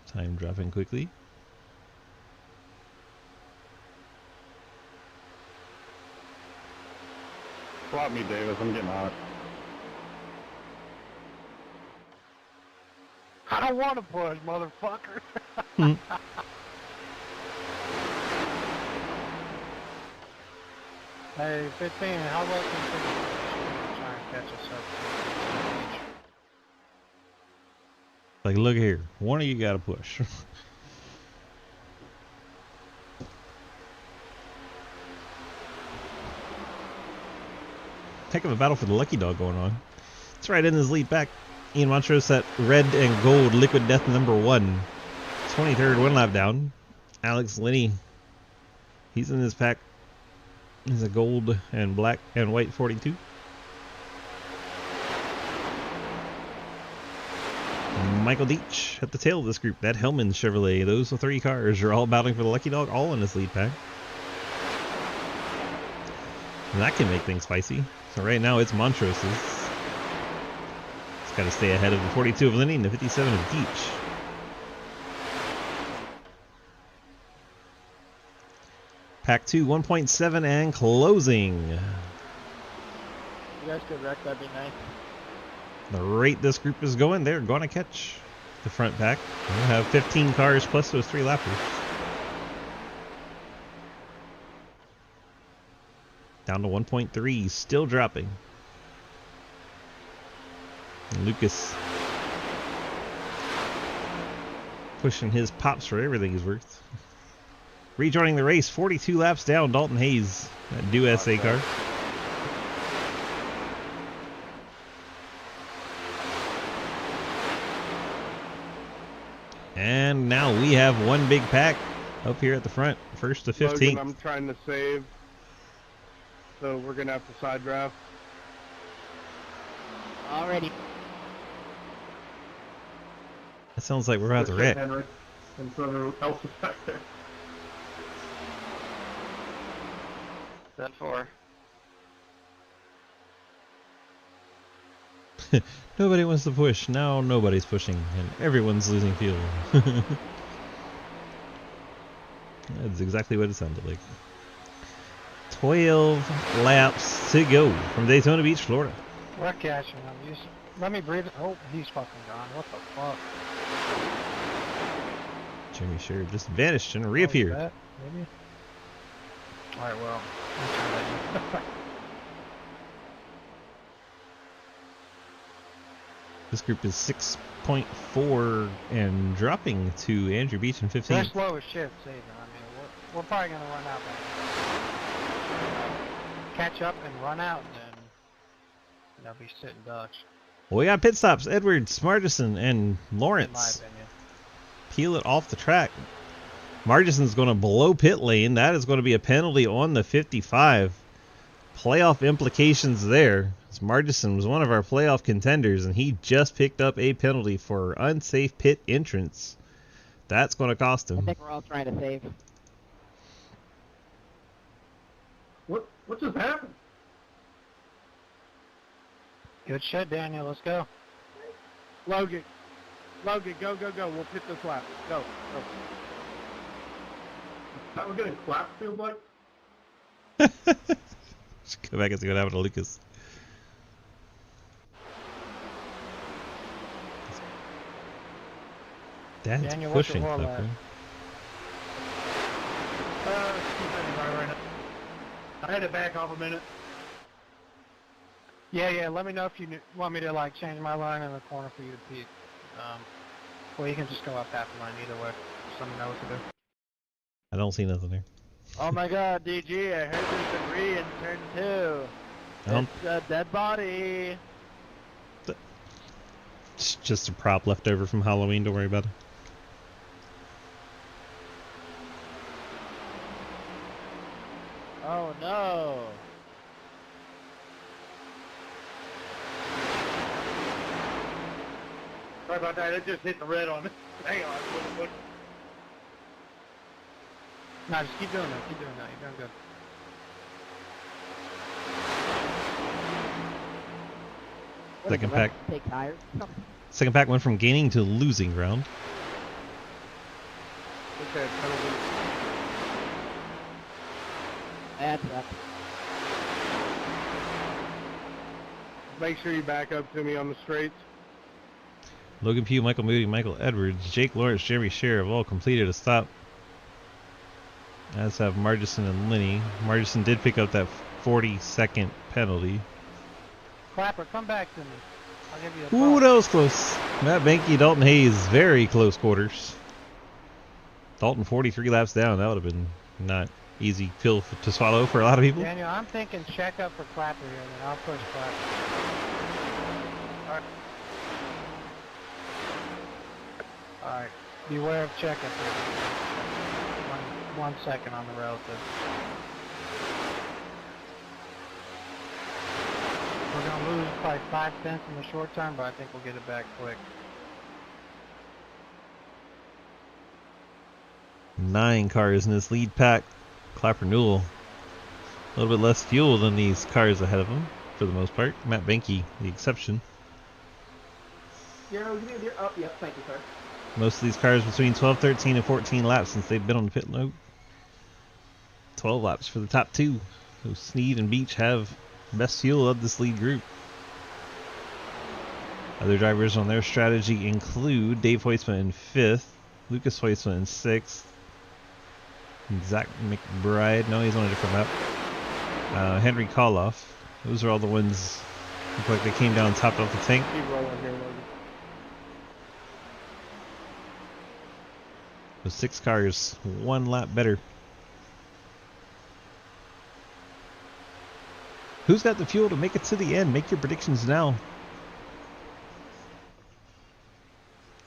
Time dropping quickly. Swap me, Davis. I'm getting out. I don't want to push, motherfucker. Hey, 15, how about you try and catch us up? Like, look here. One of you gotta push. Heck of a battle for the lucky dog going on. It's right in his lead back. Ian Montrose at red and gold liquid death #1. 23rd one lap down. Alex Linney. He's in his pack. He's a gold and black and white 42. Michael Deach at the tail of this group. That Hellman Chevrolet. Those 3 cars are all battling for the lucky dog, all in his lead pack. And that can make things spicy. So right now it's Montrose's. He's got to stay ahead of the 42 of Linney and the 57 of Deach. Pack 2, 1.7 and closing. You guys could wreck, that'd be nice. The rate this group is going, they're going to catch the front pack. We'll have 15 cars plus those 3 lappers. Down to 1.3, still dropping. And Lucas pushing his pops for everything he's worth. Rejoining the race, 42 laps down, Dalton Hayes, that Do SA car. And now we have one big pack up here at the front, first to 15th. Logan, I'm trying to save, so we're gonna have to side draft. Already. That sounds like we're about to wreck. Henry, and so else is back there. 10-4. Nobody wants to push. Now nobody's pushing, and everyone's losing fuel. That's exactly what it sounded like. 12 laps to go from Daytona Beach, Florida. We're catching him. Let me breathe. Oh, he's fucking gone. What the fuck? Jimmy Sherr just vanished and reappeared. That, maybe? Alright, well. This group is 6.4 and dropping to Andrew Beach in 15th. They're slow as shit, see. I mean, we're probably going to run out. Catch up and run out, and then they'll be sitting ducks. Well, we got pit stops. Edwards, Margison, and In my Lawrence. opinion. Peel it off the track. Margison's going to blow pit lane. That is going to be a penalty on the 55. Playoff implications there. Margison was one of our playoff contenders, and he just picked up a penalty for unsafe pit entrance. That's going to cost I him. think we're all trying to save. What just happened? Good shit, Daniel. Let's go. Logan, go, go, go. We'll pit this lap. Go, go. That was getting clapped, feels like. Just go back and see what happened to Lucas. Dad's Daniel, what's your pushing roll stuff, at? right? Right now. I had to back off a minute. Yeah, let me know if you want me to, like, change my line in the corner for you to peek. Well, you can just go up half the line either way. Someone knows what to do. I don't see nothing there. Oh my god, DG, I heard there's debris in turn 2. It's a dead body. It's just a prop left over from Halloween. Don't worry about it. Oh no. Sorry about that. It just hit the red on me. Hang on. No, just keep doing that. Keep doing that. You're doing good. What, did Second the ref pack. Take tires. Second pack went from gaining to losing ground. Okay, penalty. That's up. Make sure you back up to me on the straights. Logan Pugh, Michael Moody, Michael Edwards, Jake Lawrence, Jeremy Scher have all completed a stop. As have Margison and Linney. Margison did pick up that 40-second penalty. Clapper, come back to me. I'll give you a Ooh, bump. that was close. Matt Benke, Dalton Hayes, very close quarters. Dalton 43 laps down. That would have been not easy pill to swallow for a lot of people. Daniel, I'm thinking check up for Clapper here, and then I'll push Clapper. Alright, beware of checkup here. 1 second on the relative. We're going to lose probably 5 tenths in the short term, but I think we'll get it back quick. 9 cars in this lead pack. Clapper Newell, a little bit less fuel than these cars ahead of him, for the most part. Matt Benke, the exception. Oh, yeah, thank you, sir. Most of these cars between 12, 13, and 14 laps since they've been on the pit road. 12 laps for the top 2. So Sneed and Beach have best fuel of this lead group. Other drivers on their strategy include Dave Hoisman in 5th, Lucas Hoisman in 6th, Zach McBride, no, he's on a different map, Henry Koloff. Those are all the ones look like they came down top of the tank. Keep rolling here, Logan. With 6 cars, 1 lap better. Who's got the fuel to make it to the end? Make your predictions now.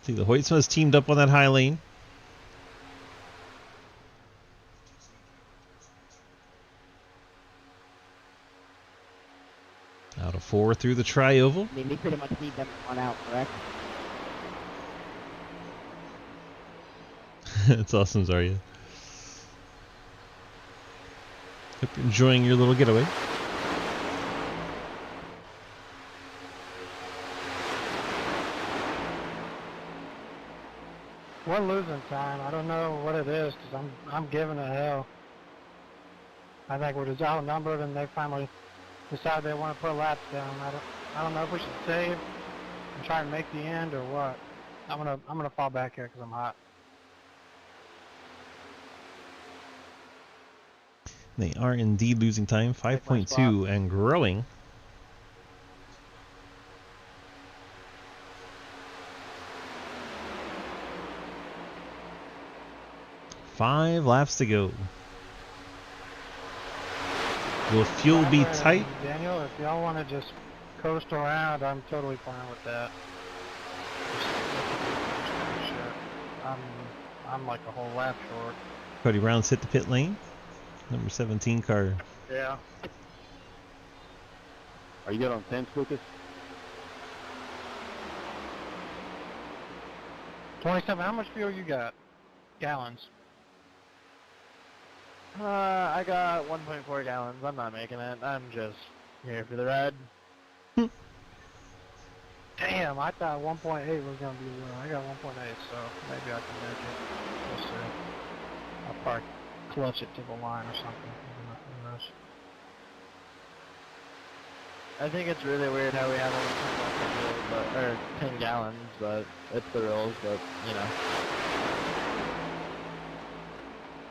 See, the Hoytsmas teamed up on that high lane. Out of 4 through the tri-oval. I mean, we pretty much need them to run out, correct? It's awesome, Zarya. Hope you're enjoying your little getaway. We're losing time. I don't know what it is, because I'm giving it hell. I think we're just outnumbered, and they finally decide they want to put laps down. I don't know if we should save and try and make the end or what. I'm gonna fall back here because I'm hot. They are indeed losing time, 5.2 and growing. Five laps to go. Will fuel be tight? Daniel, if y'all want to just coast around, I'm totally fine with that. I'm like a whole lap short. Cody Brown's hit the pit lane. Number 17 car. Yeah. Are you good on tense, Lucas? 27, how much fuel you got? Gallons. I got 1.4 gallons. I'm not making it. I'm just here for the ride. Damn, I thought 1.8 was going to be low. I got 1.8, so maybe I can make it. We'll see. I'll probably clutch it to the line or something. Who knows? I think it's really weird how we have only 10 gallons, but it's the rules, but, you know.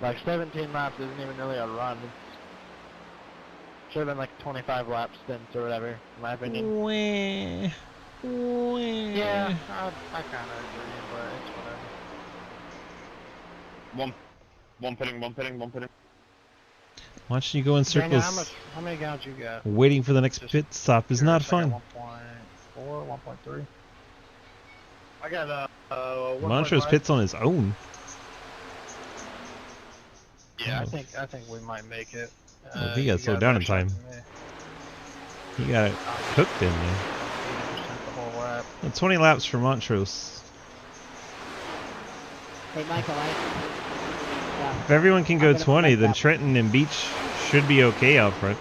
Like, 17 laps isn't even really a run. Should have been like 25 lap stints or whatever, in my opinion. Yeah, I kind of agree, but it's whatever. One pitting. Watching you go in Daniel, circles, how many gallons you got? waiting for the next pit stop is not fun. 1.4, 1.3. I got Montrose pits on his own. Yeah, I think we might make it. Well, he got you slowed got down in that shot time. to me. He got it cooked in there. 80% the whole lap. 20 laps for Montrose. Hey, Michael, If everyone can go I'm gonna 20, protect then that. Trenton and Beach should be okay out front.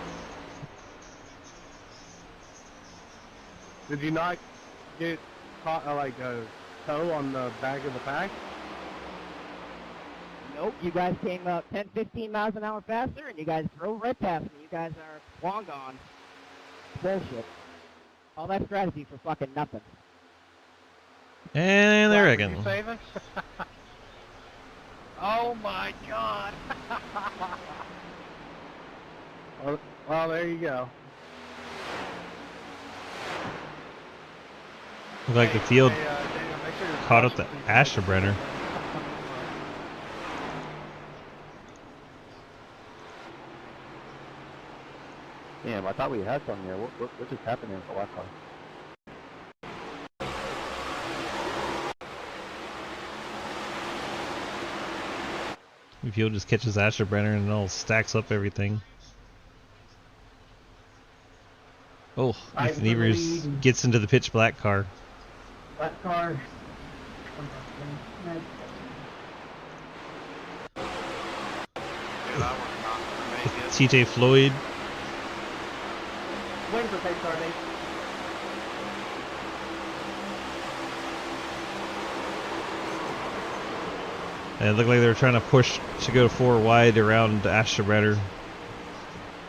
Did you not get caught like a toe on the back of the pack? Nope, you guys came up 10, 15 miles an hour faster, and you guys drove right past me. You guys are long gone. Bullshit. All that strategy for fucking nothing. And there again. You saving? Oh my god! Well, there you go. Looked like the field Daniel, make sure you're caught up the cautious. Afterbrenner. Damn, I thought we had some here. What just happened in the last one? The field just catches Afterbrenner and it all stacks up everything. Oh, Ethan Evers gets into the pitch black car. That car. TJ Floyd. Waiting for pace car, Dave. And it looked like they were trying to push to go 4 wide around Afterbrenner.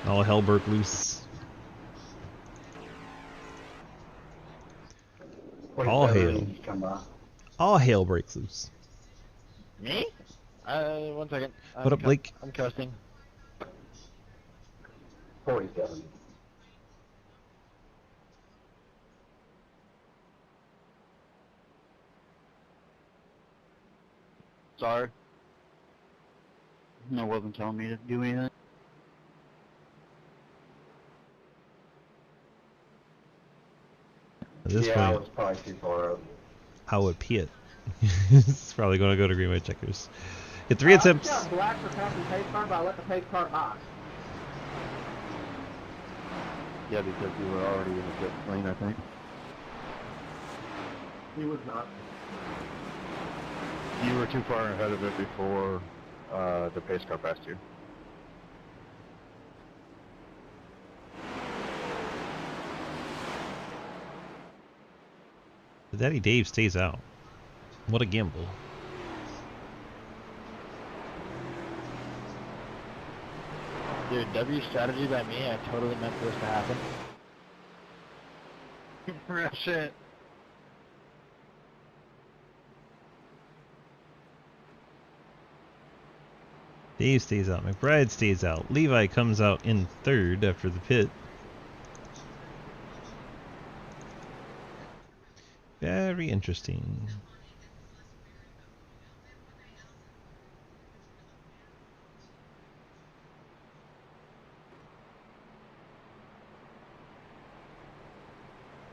All hell broke loose. All hail. All hail breaks loose. Me? 1 second. What up, Blake? I'm coasting. 47. Sorry. No, wasn't telling me to do anything. At this Yeah, I point, was probably too far up. I would pee it. It's probably going to go to green white checkers. Get 3 attempts. I got black for passing pace car, but I let the pace car by. Yeah, because you were already in the pit lane, I think. He was not. You were too far ahead of it before the pace car passed you. Daddy Dave stays out. What a gamble. Dude, W strategy by me, I totally meant for this to happen. Real shit. Dave stays out. McBride stays out. Levi comes out in 3rd after the pit. Very interesting.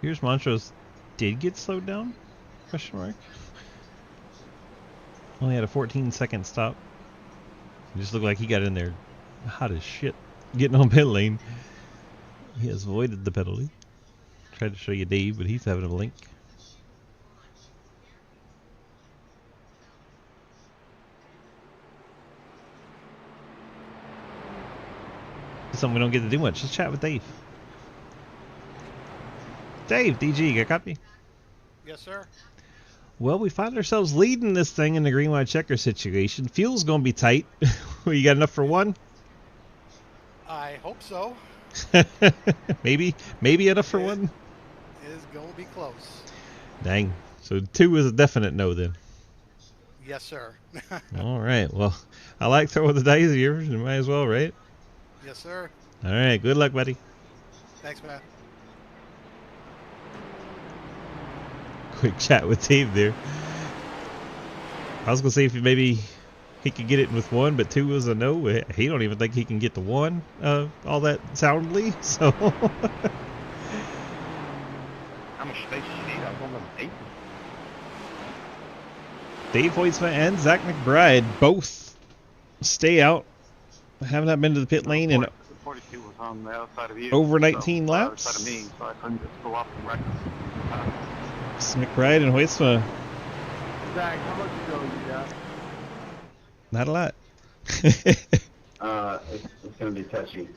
Here's Montrose did get slowed down? Question mark. Only had a 14-second stop. It just looked like he got in there hot as shit. Getting on pit lane. He has avoided the penalty. Tried to show you Dave, but he's having a blink. Something we don't get to do much. Just chat with Dave. Dave, DG, got a copy? Yes, sir. Well, we find ourselves leading this thing in the green white checker situation. Fuel's gonna be tight. Well, you got enough for 1? I hope so. maybe enough for 1. It is going to be close. Dang. So 2 is a definite no then. Yes, sir. All right. Well, I like throwing the dice here. You might as well, right? Yes, sir. All right. Good luck, buddy. Thanks, man. Quick chat with Dave there. I was gonna say if maybe he could get it with 1, but 2 was a no. He don't even think he can get to 1 all that soundly. So How much space do you need? I was on the 8. Dave Hoytsma and Zach McBride both stay out. Haven't not been to the pit lane in 42 was on the other side of you. over 19 laps. Side of me, so I couldn't just go off and wreck them. McBride and Hoytsma, Zach, how much ago you got? not a lot. It's going to be touchy.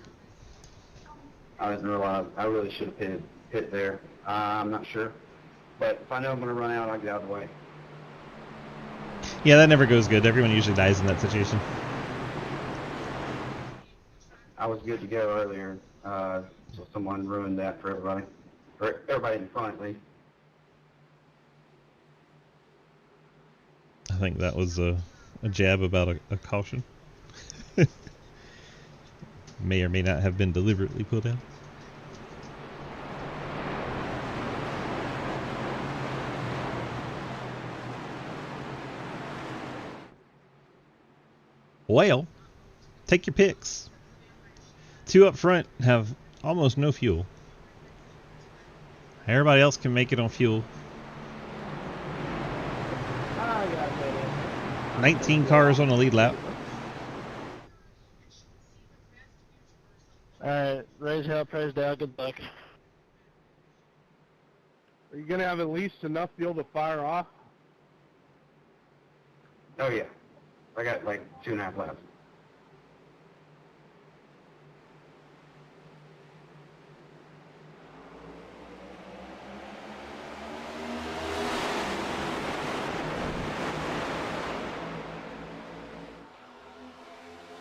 I didn't realize. I really should have hit there. I'm not sure. But if I know I'm going to run out, I'll get out of the way. Yeah, that never goes good. Everyone usually dies in that situation. I was good to go earlier, so someone ruined that for everybody. Or everybody in front, at least. I think that was a jab about a caution. May or may not have been deliberately put in. Well, take your picks. 2 up front have almost no fuel. Everybody else can make it on fuel. 19 cars on the lead lap. Alright, raise hell, praise down, good luck. Are you gonna have at least enough fuel to fire off? Oh, yeah. I got like 2.5 laps.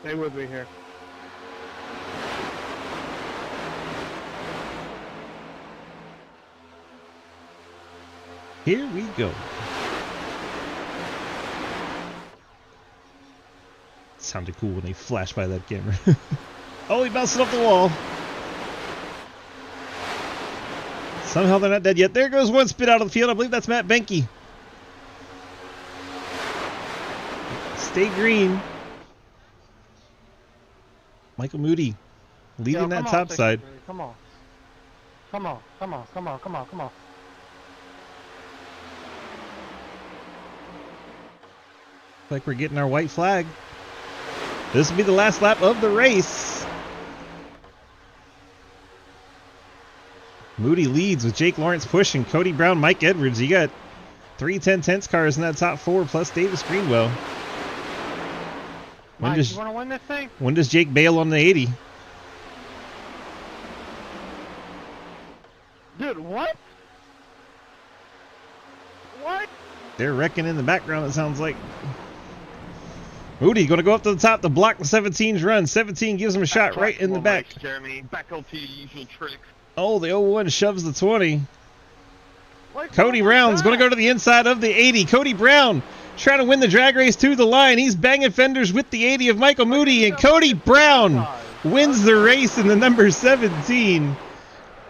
Stay with me here. Here we go. Sounded cool when they flashed by that camera. Oh, he bounced it off the wall. Somehow they're not dead yet. There goes one spit out of the field. I believe that's Matt Benke. Stay green. Michael Moody leading that top side. Come on. Come on, come on, come on, come on, come on. Like we're getting our white flag. This will be the last lap of the race. Moody leads with Jake Lawrence pushing. Cody Brown, Mike Edwards. You got 3 10-tenths cars in that top 4 plus Davis Greenwell. Mike, you want to win this thing? When does Jake bail on the 80? Dude, what? What? They're wrecking in the background, it sounds like. Moody going to go up to the top to block the 17's run. 17 gives him a shot right in the back. Jeremy, back to your usual tricks. Oh, the 01 shoves the 20. Cody Brown's going to go to the inside of the 80. Cody Brown trying to win the drag race to the line. He's banging fenders with the 80 of Michael Moody, and Cody Brown wins the race in the number 17.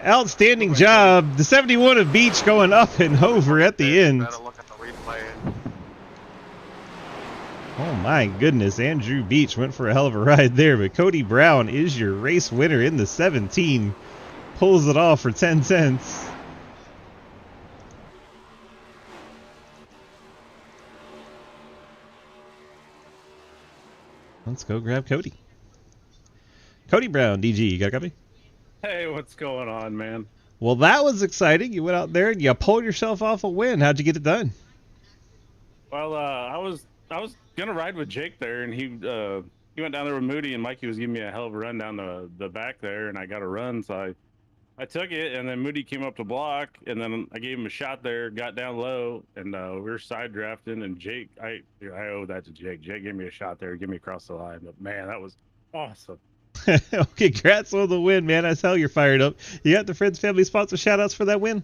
Outstanding job. The 71 of Beach going up and over at the end. Oh my goodness, Andrew Beach went for a hell of a ride there, but Cody Brown is your race winner in the 17. Pulls it off for 10 cents. Let's go grab Cody. Cody Brown, DG, you got a copy? Hey, what's going on, man? Well, that was exciting. You went out there and you pulled yourself off a win. How'd you get it done? Well, I was gonna ride with Jake there, and he went down there with Moody, and Mikey was giving me a hell of a run down the back there, and I got a run, so I took it, and then Moody came up to block, and then I gave him a shot there, got down low, and we were side drafting, and Jake, I owe that to Jake. Jake gave me a shot there, give me across the line, but man, that was awesome. Congrats on the win, man. That's how you're fired up. You got the Friends Family Sponsor shout-outs for that win?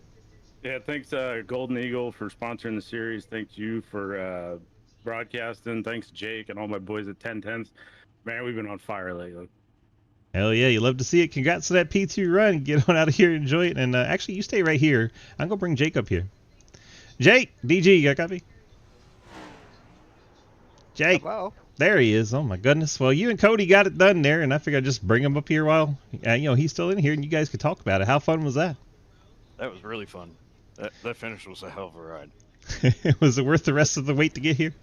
Yeah, thanks Golden Eagle for sponsoring the series. Thanks you for broadcasting. Thanks Jake and all my boys at 1010s. Man, we've been on fire lately. Hell yeah, you love to see it. Congrats to that P2 run. Get on out of here and enjoy it. And actually, you stay right here. I'm going to bring Jake up here. Jake, DG, you got a copy? Jake. Hello. There he is. Oh my goodness. Well, you and Cody got it done there, and I figured I'd just bring him up here while he's still in here, and you guys could talk about it. How fun was that? That was really fun. That finish was a hell of a ride. Was it worth the rest of the wait to get here?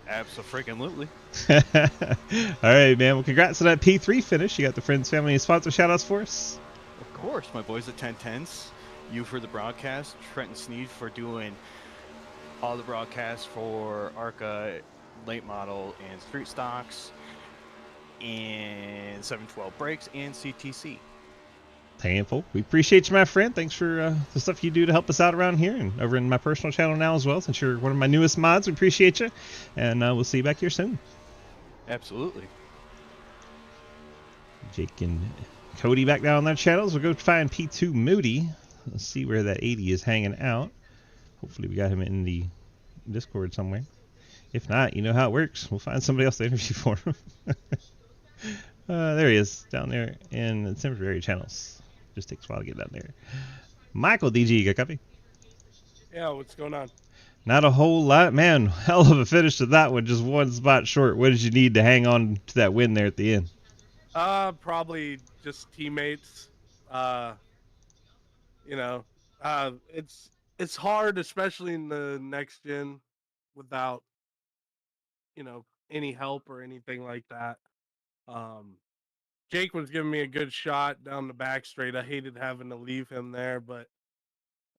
Abso-freaking-lutely. All right, man. Well, congrats to that P3 finish. You got the Friends Family and Sponsor shout-outs for us? Of course, my boys at 1010s. You for the broadcast. Trent and Sneed for doing all the broadcasts for ARCA, late model, and street stocks. and 712 Brakes and CTC. Handful. We appreciate you, my friend. Thanks for the stuff you do to help us out around here and over in my personal channel now as well, since you're one of my newest mods. We appreciate you, and we'll see you back here soon. Absolutely. Jake and Cody back down on their channels. We'll go find P2 Moody. Let's see where that 80 is hanging out. Hopefully we got him in the Discord somewhere. If not, you know how it works. We'll find somebody else to interview for him. There he is, down there in the temporary channels. Just takes a while to get down there. Michael DG, you got copy? Yeah, what's going on? Not a whole lot. Man, hell of a finish to that one. Just one spot short. What did you need to hang on to that win there at the end? Probably just teammates. You know, it's hard, especially in the next gen, without, you know, any help or anything like that. Jake was giving me a good shot down the back straight. I hated having to leave him there, but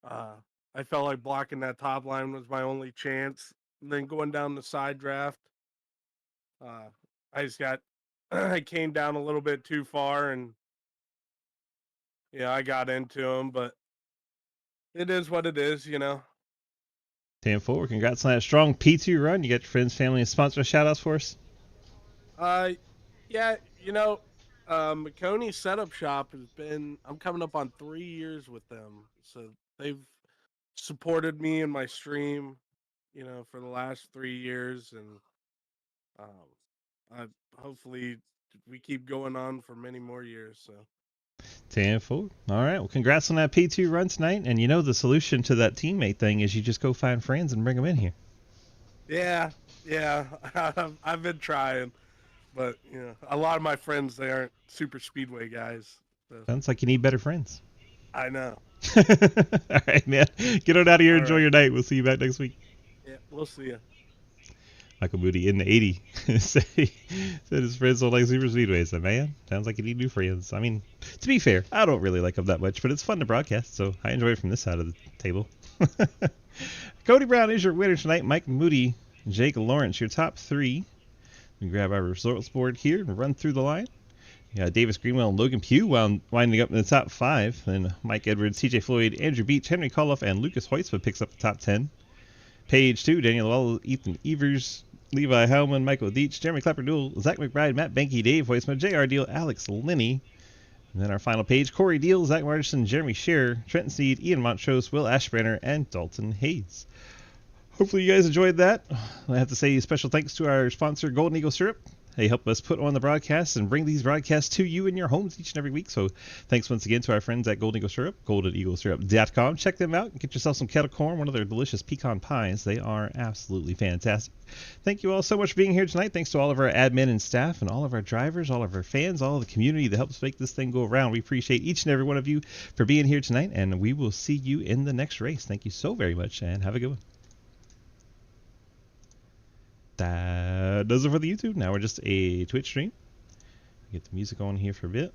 I felt like blocking that top line was my only chance. And then going down the side draft, I just got I came down a little bit too far, and yeah, I got into him, but it is what it is, you know. 10-4. Congrats on that strong P2 run. You got your friends, family, and sponsor shout outs for us? Yeah, you know, McConey's setup shop has been, I'm coming up on 3 years with them. So they've supported me in my stream, you know, for the last 3 years. And hopefully we keep going on for many more years. So 10-4. All right. Well, congrats on that P2 run tonight. And you know the solution to that teammate thing is you just go find friends and bring them in here. Yeah, I've been trying. But, you know, a lot of my friends, they aren't Superspeedway guys. So. Sounds like you need better friends. I know. All right, man. Get on out of here. All Enjoy right. your night. We'll see you back next week. Yeah, we'll see you. Michael Moody in the 80 said his friends don't like Superspeedway. So, man, sounds like you need new friends. I mean, to be fair, I don't really like them that much, but it's fun to broadcast, so I enjoy it from this side of the table. Cody Brown is your winner tonight. Mike Moody, Jake Lawrence, your top three. We grab our results board here and run through the line. Yeah, Davis Greenwell and Logan Pugh winding up in the top 5. Then Mike Edwards, TJ Floyd, Andrew Beach, Henry Koloff, and Lucas Hoytsma picks up the top 10. Page 2, Daniel Well, Ethan Evers, Levi Hellman, Michael Deach, Jeremy Clapper-Newell, Zach McBride, Matt Benke, Dave Hoytsma, JR Deal, Alex Linney. And then our final page, Corey Deal, Zach Martinson, Jeremy Scherer, Trenton Sneed, Ian Montrose, Will Ashbrenner, and Dalton Hayes. Hopefully you guys enjoyed that. I have to say special thanks to our sponsor, Golden Eagle Syrup. They help us put on the broadcasts and bring these broadcasts to you in your homes each and every week. So thanks once again to our friends at Golden Eagle Syrup, goldeneaglesyrup.com. Check them out and get yourself some kettle corn, one of their delicious pecan pies. They are absolutely fantastic. Thank you all so much for being here tonight. Thanks to all of our admin and staff and all of our drivers, all of our fans, all of the community that helps make this thing go around. We appreciate each and every one of you for being here tonight, and we will see you in the next race. Thank you so very much, and have a good one. That does it for the YouTube. Now we're just a Twitch stream. Get the music on here for a bit.